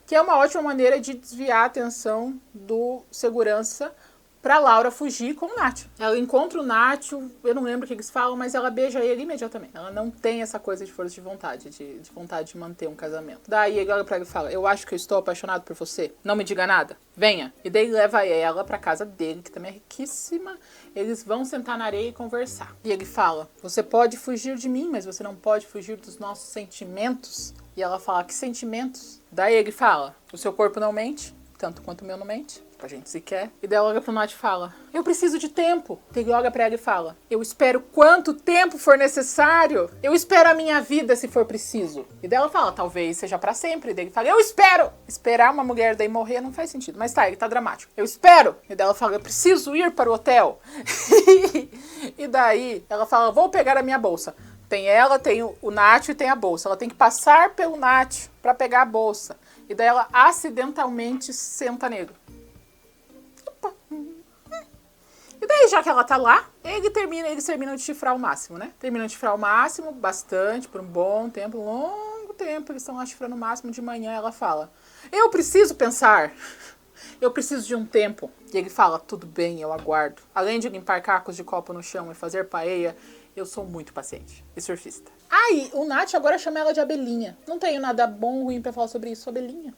Que é uma ótima maneira de desviar a atenção do segurança pra Laura fugir com o Nacho. Ela encontra o Nacho, eu não lembro o que eles falam, mas ela beija ele imediatamente. Ela não tem essa coisa de força de vontade, de vontade de manter um casamento. Daí ele olha pra ela e fala, eu acho que eu estou apaixonado por você. Não me diga nada. Venha. E daí leva ela pra casa dele, que também é riquíssima. Eles vão sentar na areia e conversar. E ele fala, você pode fugir de mim, mas você não pode fugir dos nossos sentimentos. E ela fala, que sentimentos? Daí ele fala, o seu corpo não mente, tanto quanto o meu não mente. A gente se quer. E daí ela olha pro Nath e fala, eu preciso de tempo. Ele olha pra ela e fala, eu espero quanto tempo for necessário. Eu espero a minha vida se for preciso. E daí ela fala, talvez seja pra sempre. E daí ele fala, eu espero. Esperar uma mulher daí morrer não faz sentido. Mas tá, ele tá dramático. Eu espero. E daí ela fala, eu preciso ir para o hotel. E daí ela fala, vou pegar a minha bolsa. Tem ela, tem o Nath e tem a bolsa. Ela tem que passar pelo Nath pra pegar a bolsa. E daí ela acidentalmente senta nele. E daí, já que ela tá lá, eles terminam de chifrar o máximo, né? Terminam de chifrar o máximo, bastante, por um bom tempo, longo tempo. Eles estão lá chifrando o máximo. De manhã ela fala, eu preciso pensar. Eu preciso de um tempo. E ele fala, tudo bem, eu aguardo. Além de limpar cacos de copo no chão e fazer paella, Eu sou muito paciente e surfista. Aí, o Nath agora chama ela de Abelhinha. Não tenho nada bom ou ruim pra falar sobre isso. Abelhinha.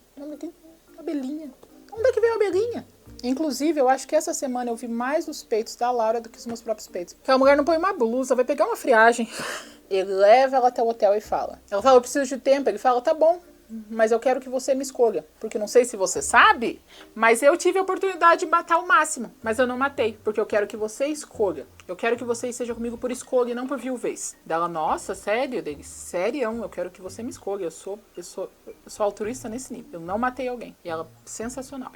Abelhinha. Onde é que veio a Abelhinha? Inclusive, eu acho que essa semana eu vi mais os peitos da Laura do que os meus próprios peitos. Porque a mulher não põe uma blusa, vai pegar uma friagem. Ele leva ela até o hotel e fala. Ela fala, eu preciso de tempo. Ele fala, tá bom, mas eu quero que você me escolha. Porque não sei se você sabe, mas eu tive a oportunidade de matar o Máximo. Mas eu não matei, porque eu quero que você escolha. Eu quero que você esteja comigo por escolha e não por viuvez. Dela, nossa, sério? Dele, sério, eu quero que você me escolha. Eu sou altruísta nesse nível. Eu não matei alguém. E ela, sensacional.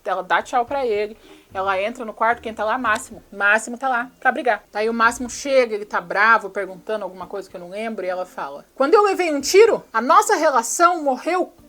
Ela dá tchau pra ele. Ela entra no quarto, quem tá lá? Máximo. Máximo tá lá pra brigar. Aí o Máximo chega, ele tá bravo, perguntando alguma coisa que eu não lembro, e ela fala: quando eu levei um tiro, a nossa relação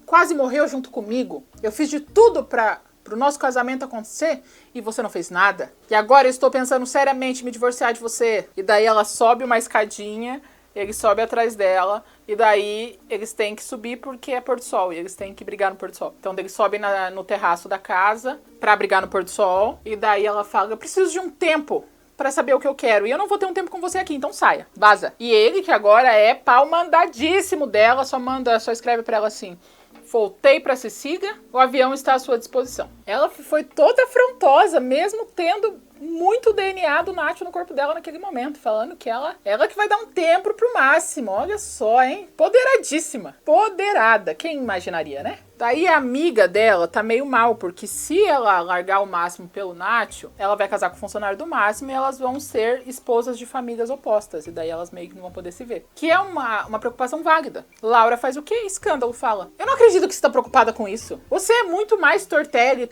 quase morreu junto comigo. Eu fiz de tudo pro nosso casamento acontecer e você não fez nada. E agora eu estou pensando seriamente em me divorciar de você. E daí ela sobe uma escadinha, ele sobe atrás dela, e daí eles têm que subir porque é pôr do sol, e eles têm que brigar no pôr do sol. Então eles sobem no terraço da casa pra brigar no pôr do sol, e daí ela fala, eu preciso de um tempo pra saber o que eu quero, e eu não vou ter um tempo com você aqui, então saia, vaza. E ele, que agora é pau mandadíssimo dela, só escreve pra ela assim: voltei pra Cecília, o avião está à sua disposição. Ela foi toda afrontosa, mesmo tendo muito DNA do Nath no corpo dela naquele momento, falando que ela que vai dar um tempo pro Máximo. Olha só, hein? Poderadíssima. Poderada. Quem imaginaria, né? Daí a amiga dela tá meio mal, porque se ela largar o Máximo pelo Nacho, ela vai casar com o funcionário do Máximo e elas vão ser esposas de famílias opostas. E daí elas meio que não vão poder se ver. Que é uma preocupação válida. Laura faz o quê? Escândalo, fala. Eu não acredito que você tá preocupada com isso. Você é muito mais tortellini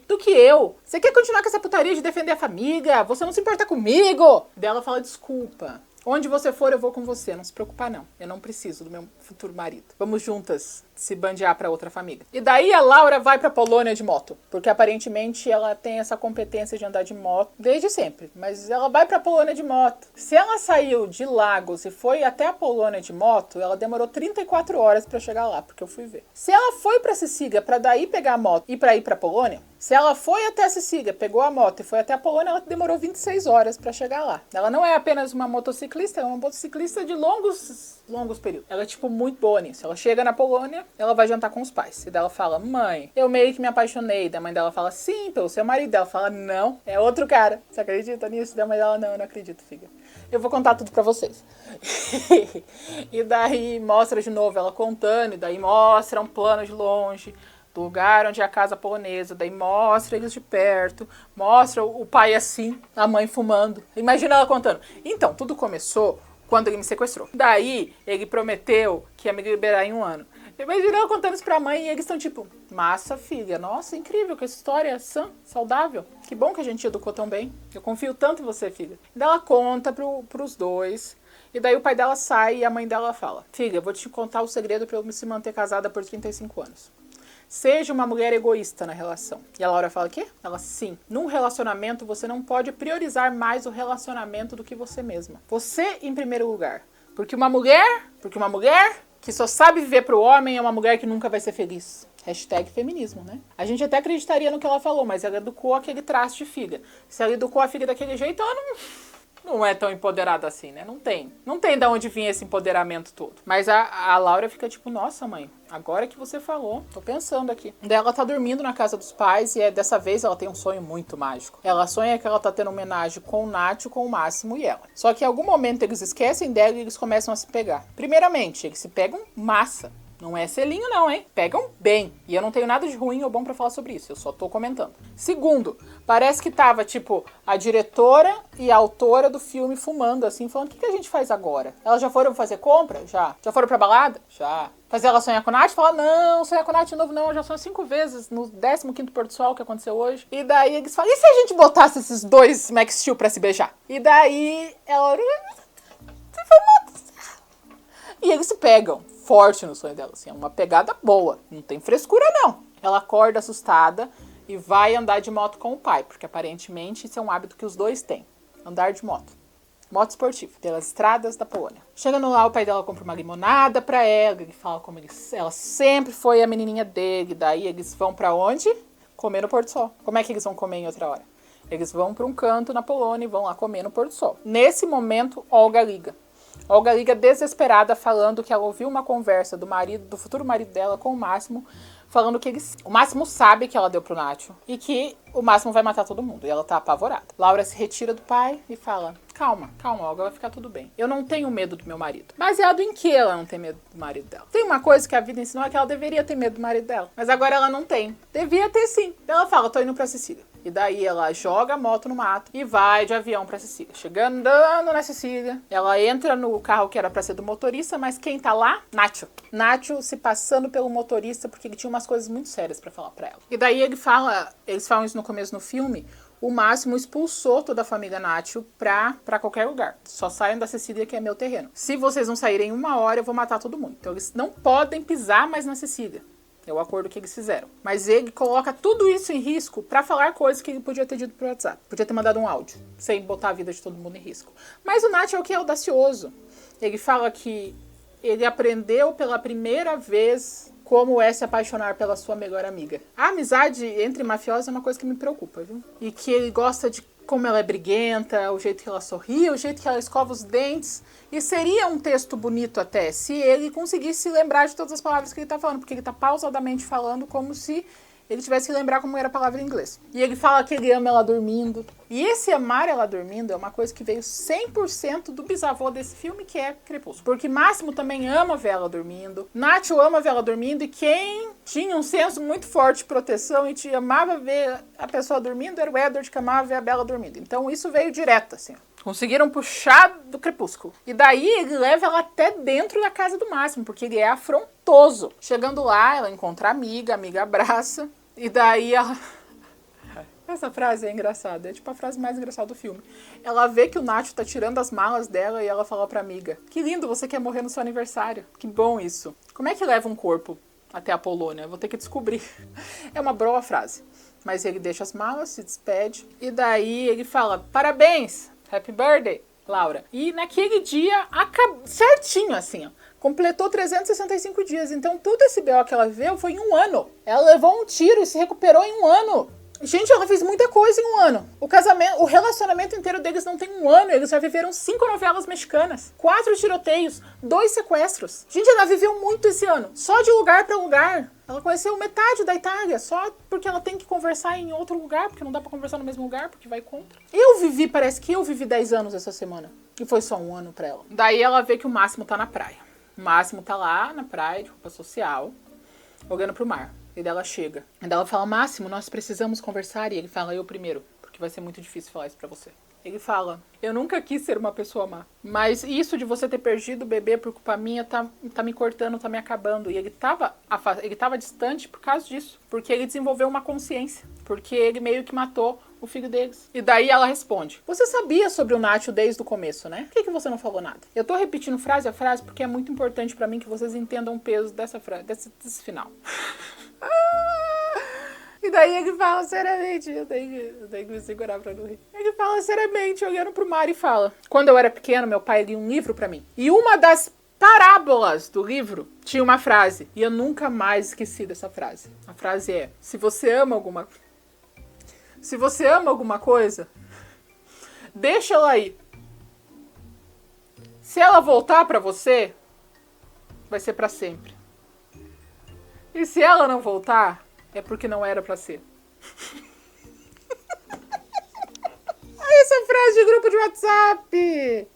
do que eu. Você quer continuar com essa putaria de defender a família? Você não se importa comigo? Daí ela fala, desculpa. Onde você for, eu vou com você. Não se preocupar, não. Eu não preciso do meu futuro marido. Vamos juntas se bandear pra outra família. E daí a Laura vai pra Polônia de moto. Porque aparentemente ela tem essa competência de andar de moto desde sempre. Mas ela vai pra Polônia de moto. Se ela saiu de Lagos e foi até a Polônia de moto, ela demorou 34 horas pra chegar lá. Porque eu fui ver. Se ela foi pra Sicília pra daí pegar a moto e pra ir pra Polônia, se ela foi até a Sicília, pegou a moto e foi até a Polônia, ela demorou 26 horas pra chegar lá. Ela não é apenas uma motociclista, é uma motociclista de longos períodos. Ela é, tipo, muito boa nisso. Ela chega na Polônia, ela vai jantar com os pais. E daí ela fala, mãe, eu meio que me apaixonei. Da mãe dela fala, sim, pelo seu marido. Ela fala, não, é outro cara. Você acredita nisso? Da mãe dela, não, eu não acredito, filha. Eu vou contar tudo pra vocês. E daí mostra de novo ela contando, e daí mostra um plano de longe do lugar onde é a casa polonesa, daí mostra eles de perto, mostra o pai assim, a mãe fumando. Imagina ela contando. Então, tudo começou quando ele me sequestrou. Daí, ele prometeu que ia me liberar em 1 ano. Imagina ela contando isso pra mãe e eles estão tipo, massa, filha, nossa, incrível, que essa história é sã, saudável. Que bom que a gente educou tão bem. Eu confio tanto em você, filha. Daí ela conta pros dois. E daí o pai dela sai e a mãe dela fala, filha, eu vou te contar o segredo pra eu se manter casada por 35 anos. Seja uma mulher egoísta na relação. E a Laura fala, o quê? Ela, sim. Num relacionamento, você não pode priorizar mais o relacionamento do que você mesma. Você em primeiro lugar. Porque uma mulher que só sabe viver pro homem é uma mulher que nunca vai ser feliz. Hashtag feminismo, né? A gente até acreditaria no que ela falou, mas ela educou aquele traço de filha. Se ela educou a filha daquele jeito, ela não é tão empoderada assim, né? Não tem de onde vir esse empoderamento todo. Mas a Laura fica tipo, nossa, mãe, agora que você falou, tô pensando aqui. Daí ela tá dormindo na casa dos pais e dessa vez ela tem um sonho muito mágico. Ela sonha que ela tá tendo homenagem com o Nacho, com o Máximo e ela. Só que em algum momento eles esquecem dela e eles começam a se pegar. Primeiramente, eles se pegam massa. Não é selinho não, hein? Pegam bem. E eu não tenho nada de ruim ou bom pra falar sobre isso. Eu só tô comentando. Segundo, parece que tava, tipo, a diretora e a autora do filme fumando, assim, falando, o que a gente faz agora? Elas já foram fazer compra? Já. Já foram pra balada? Já. Fazer ela sonhar com o Nath? Fala, não, sonhar com o Nath de novo não. Eu já sonho 5 vezes no 15º pôr do sol que aconteceu hoje. E daí eles falam, e se a gente botasse esses dois Max Steel pra se beijar? E daí ela... E eles se pegam. Forte no sonho dela, assim, é uma pegada boa, não tem frescura não. Ela acorda assustada e vai andar de moto com o pai, porque aparentemente isso é um hábito que os dois têm, andar de moto esportiva, pelas estradas da Polônia. Chegando lá, o pai dela compra uma limonada pra ela, ele fala como ela sempre foi a menininha dele, daí eles vão pra onde? Comer no pôr do sol. Como é que eles vão comer em outra hora? Eles vão para um canto na Polônia e vão lá comer no pôr do sol. Nesse momento, Olga liga. Olga liga desesperada, falando que ela ouviu uma conversa do futuro marido dela com o Máximo, falando que o Máximo sabe que ela deu pro Nacho e que o Máximo vai matar todo mundo. E ela tá apavorada. Laura se retira do pai e fala: calma, Olga, vai ficar tudo bem. Eu não tenho medo do meu marido. Baseado em que ela não tem medo do marido dela? Tem uma coisa que a vida ensinou, é que ela deveria ter medo do marido dela. Mas agora ela não tem. Devia ter sim. Ela fala: tô indo pra Sicília. E daí ela joga a moto no mato e vai de avião pra Sicília. Chegando, andando na Sicília, ela entra no carro que era pra ser do motorista, mas quem tá lá? Nacho. Nacho se passando pelo motorista porque ele tinha umas coisas muito sérias pra falar pra ela. E daí eles falam isso no começo no filme, o Máximo expulsou toda a família Nacho pra qualquer lugar. Só saiam da Sicília, que é meu terreno. Se vocês não saírem em 1 hora, eu vou matar todo mundo. Então eles não podem pisar mais na Sicília. É o acordo que eles fizeram. Mas ele coloca tudo isso em risco pra falar coisas que ele podia ter dito pro WhatsApp. Podia ter mandado um áudio, sem botar a vida de todo mundo em risco. Mas o Nacho é o que é audacioso. Ele fala que ele aprendeu pela primeira vez como é se apaixonar pela sua melhor amiga. A amizade entre mafiosos é uma coisa que me preocupa, viu? E que ele gosta de como ela é briguenta, o jeito que ela sorri, o jeito que ela escova os dentes. E seria um texto bonito até, se ele conseguisse lembrar de todas as palavras que ele tá falando, porque ele tá pausadamente falando como se ele tivesse que lembrar como era a palavra em inglês. E ele fala que ele ama ela dormindo. E esse amar ela dormindo é uma coisa que veio 100% do bisavô desse filme, que é Crepúsculo. Porque Máximo também ama ver ela dormindo. Nacho ama ver ela dormindo. E quem tinha um senso muito forte de proteção e te amava ver a pessoa dormindo era o Edward, que amava ver a Bella dormindo. Então isso veio direto, assim. Conseguiram puxar do Crepúsculo. E daí ele leva ela até dentro da casa do Máximo, porque ele é afrontoso. Chegando lá, ela encontra a amiga abraça. E daí ela... Essa frase é engraçada, é tipo a frase mais engraçada do filme. Ela vê que o Nacho tá tirando as malas dela e ela fala pra amiga: que lindo, você quer morrer no seu aniversário. Que bom isso. Como é que leva um corpo até a Polônia? Eu vou ter que descobrir. É uma boa frase. Mas ele deixa as malas, se despede. E daí ele fala: parabéns, happy birthday, Laura. E naquele dia, certinho assim, ó, completou 365 dias. Então tudo esse BO que ela viveu foi em 1 ano. Ela levou um tiro e se recuperou em 1 ano. Gente, ela fez muita coisa em 1 ano. O relacionamento inteiro deles não tem 1 ano. Eles já viveram 5 novelas mexicanas, 4 tiroteios, 2 sequestros. Gente, ela viveu muito esse ano. Só de lugar pra lugar. Ela conheceu metade da Itália, só porque ela tem que conversar em outro lugar, porque não dá pra conversar no mesmo lugar, porque vai contra. Parece que eu vivi 10 anos essa semana. E foi só 1 ano pra ela. Daí ela vê que o Máximo tá na praia. O Máximo tá lá na praia, de roupa social, olhando pro mar. E daí ela chega. E daí ela fala: Máximo, nós precisamos conversar. E ele fala: eu primeiro, porque vai ser muito difícil falar isso pra você. Ele fala: eu nunca quis ser uma pessoa má, mas isso de você ter perdido o bebê por culpa minha tá me cortando, tá me acabando. E ele tava distante por causa disso, porque ele desenvolveu uma consciência, porque ele meio que matou o filho deles. E daí ela responde: você sabia sobre o Nacho desde o começo, né? Por que você não falou nada? Eu tô repetindo frase a frase porque é muito importante pra mim que vocês entendam o peso dessa frase, desse final. E daí ele fala seriamente, eu tenho que me segurar pra não rir. Ele fala seriamente, olhando pro mar, e fala: quando eu era pequeno, meu pai lia um livro pra mim. E uma das parábolas do livro tinha uma frase, e eu nunca mais esqueci dessa frase. A frase é: se você ama alguma coisa, deixa ela ir. Se ela voltar pra você, vai ser pra sempre. E se ela não voltar, é porque não era pra ser. Essa frase de grupo de WhatsApp.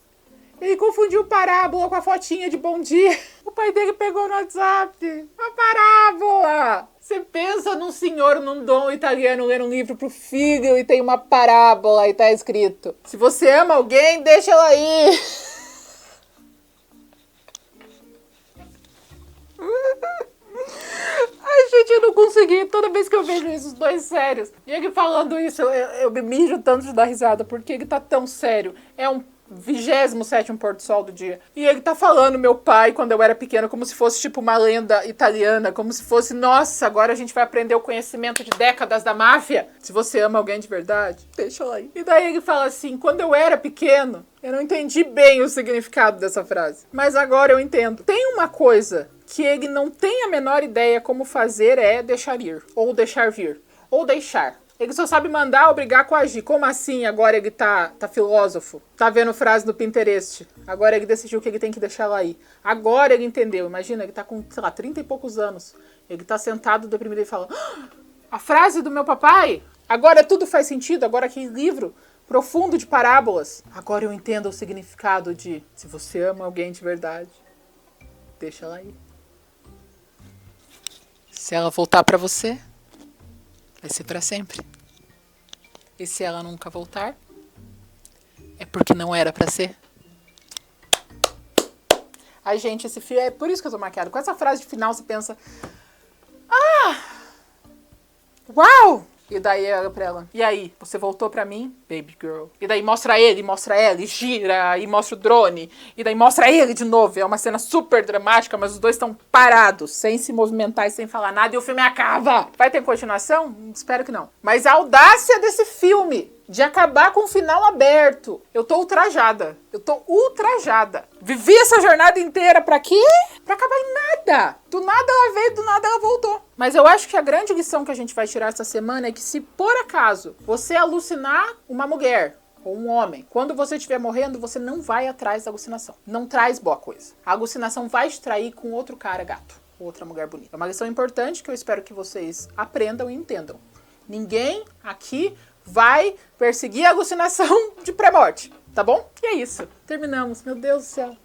Ele confundiu parábola com a fotinha de bom dia. O pai dele pegou no WhatsApp. Uma parábola. Você pensa num senhor, num dom italiano, lendo um livro pro filho e tem uma parábola e tá escrito: se você ama alguém, deixa ela ir. Ai, gente, eu não consegui. Toda vez que eu vejo isso, os dois sérios. E ele falando isso, eu me mijo tanto de dar risada, porque ele tá tão sério. É um 27º pôr do sol do dia. E ele tá falando meu pai quando eu era pequena, como se fosse tipo uma lenda italiana, como se fosse: nossa, agora a gente vai aprender o conhecimento de décadas da máfia. Se você ama alguém de verdade, deixa ela aí. E daí ele fala assim: quando eu era pequeno, eu não entendi bem o significado dessa frase, mas agora eu entendo. Tem uma coisa que ele não tem a menor ideia como fazer, é deixar ir, ou deixar vir, ou deixar. Ele só sabe mandar, obrigar, coagir. Como assim agora ele tá filósofo? Tá vendo frase no Pinterest. Agora ele decidiu que ele tem que deixar ela aí. Agora ele entendeu. Imagina, ele tá com, sei lá, 30 e poucos anos. Ele tá sentado deprimido e fala: a frase do meu papai? Agora tudo faz sentido. Agora aquele livro profundo de parábolas. Agora eu entendo o significado de: se você ama alguém de verdade, deixa ela aí. Se ela voltar pra você, vai ser pra sempre. E se ela nunca voltar, é porque não era pra ser. Ai, gente, esse filme é por isso que eu tô maquiada. Com essa frase de final você pensa: uau! E daí ela pra ela: e aí, você voltou pra mim, baby girl? E daí mostra ele, mostra ela, e gira, e mostra o drone. E daí mostra ele de novo. É uma cena super dramática, mas os dois estão parados, sem se movimentar e sem falar nada, e o filme acaba. Vai ter continuação? Espero que não. Mas a audácia desse filme de acabar com o final aberto. Eu tô ultrajada. Vivi essa jornada inteira pra quê? Pra acabar em nada. Do nada ela veio, do nada ela voltou. Mas eu acho que a grande lição que a gente vai tirar essa semana é que se por acaso você alucinar uma mulher ou um homem, quando você estiver morrendo, você não vai atrás da alucinação. Não traz boa coisa. A alucinação vai te trair com outro cara gato, outra mulher bonita. É uma lição importante que eu espero que vocês aprendam e entendam. Ninguém aqui vai perseguir a alucinação de pré-morte, tá bom? E é isso. Terminamos. Meu Deus do céu.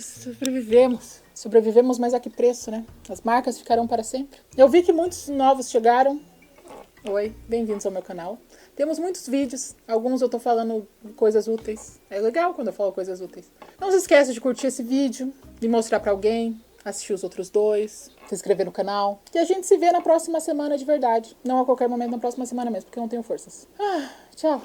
Sobrevivemos. Sobrevivemos, mas a que preço, né? As marcas ficarão para sempre. Eu vi que muitos novos chegaram. Oi, bem-vindos ao meu canal. Temos muitos vídeos. Alguns eu tô falando coisas úteis. É legal quando eu falo coisas úteis. Não se esqueça de curtir esse vídeo, de mostrar pra alguém, assistir os outros dois, se inscrever no canal. E a gente se vê na próxima semana de verdade. Não a qualquer momento, na próxima semana mesmo, porque eu não tenho forças. Tchau.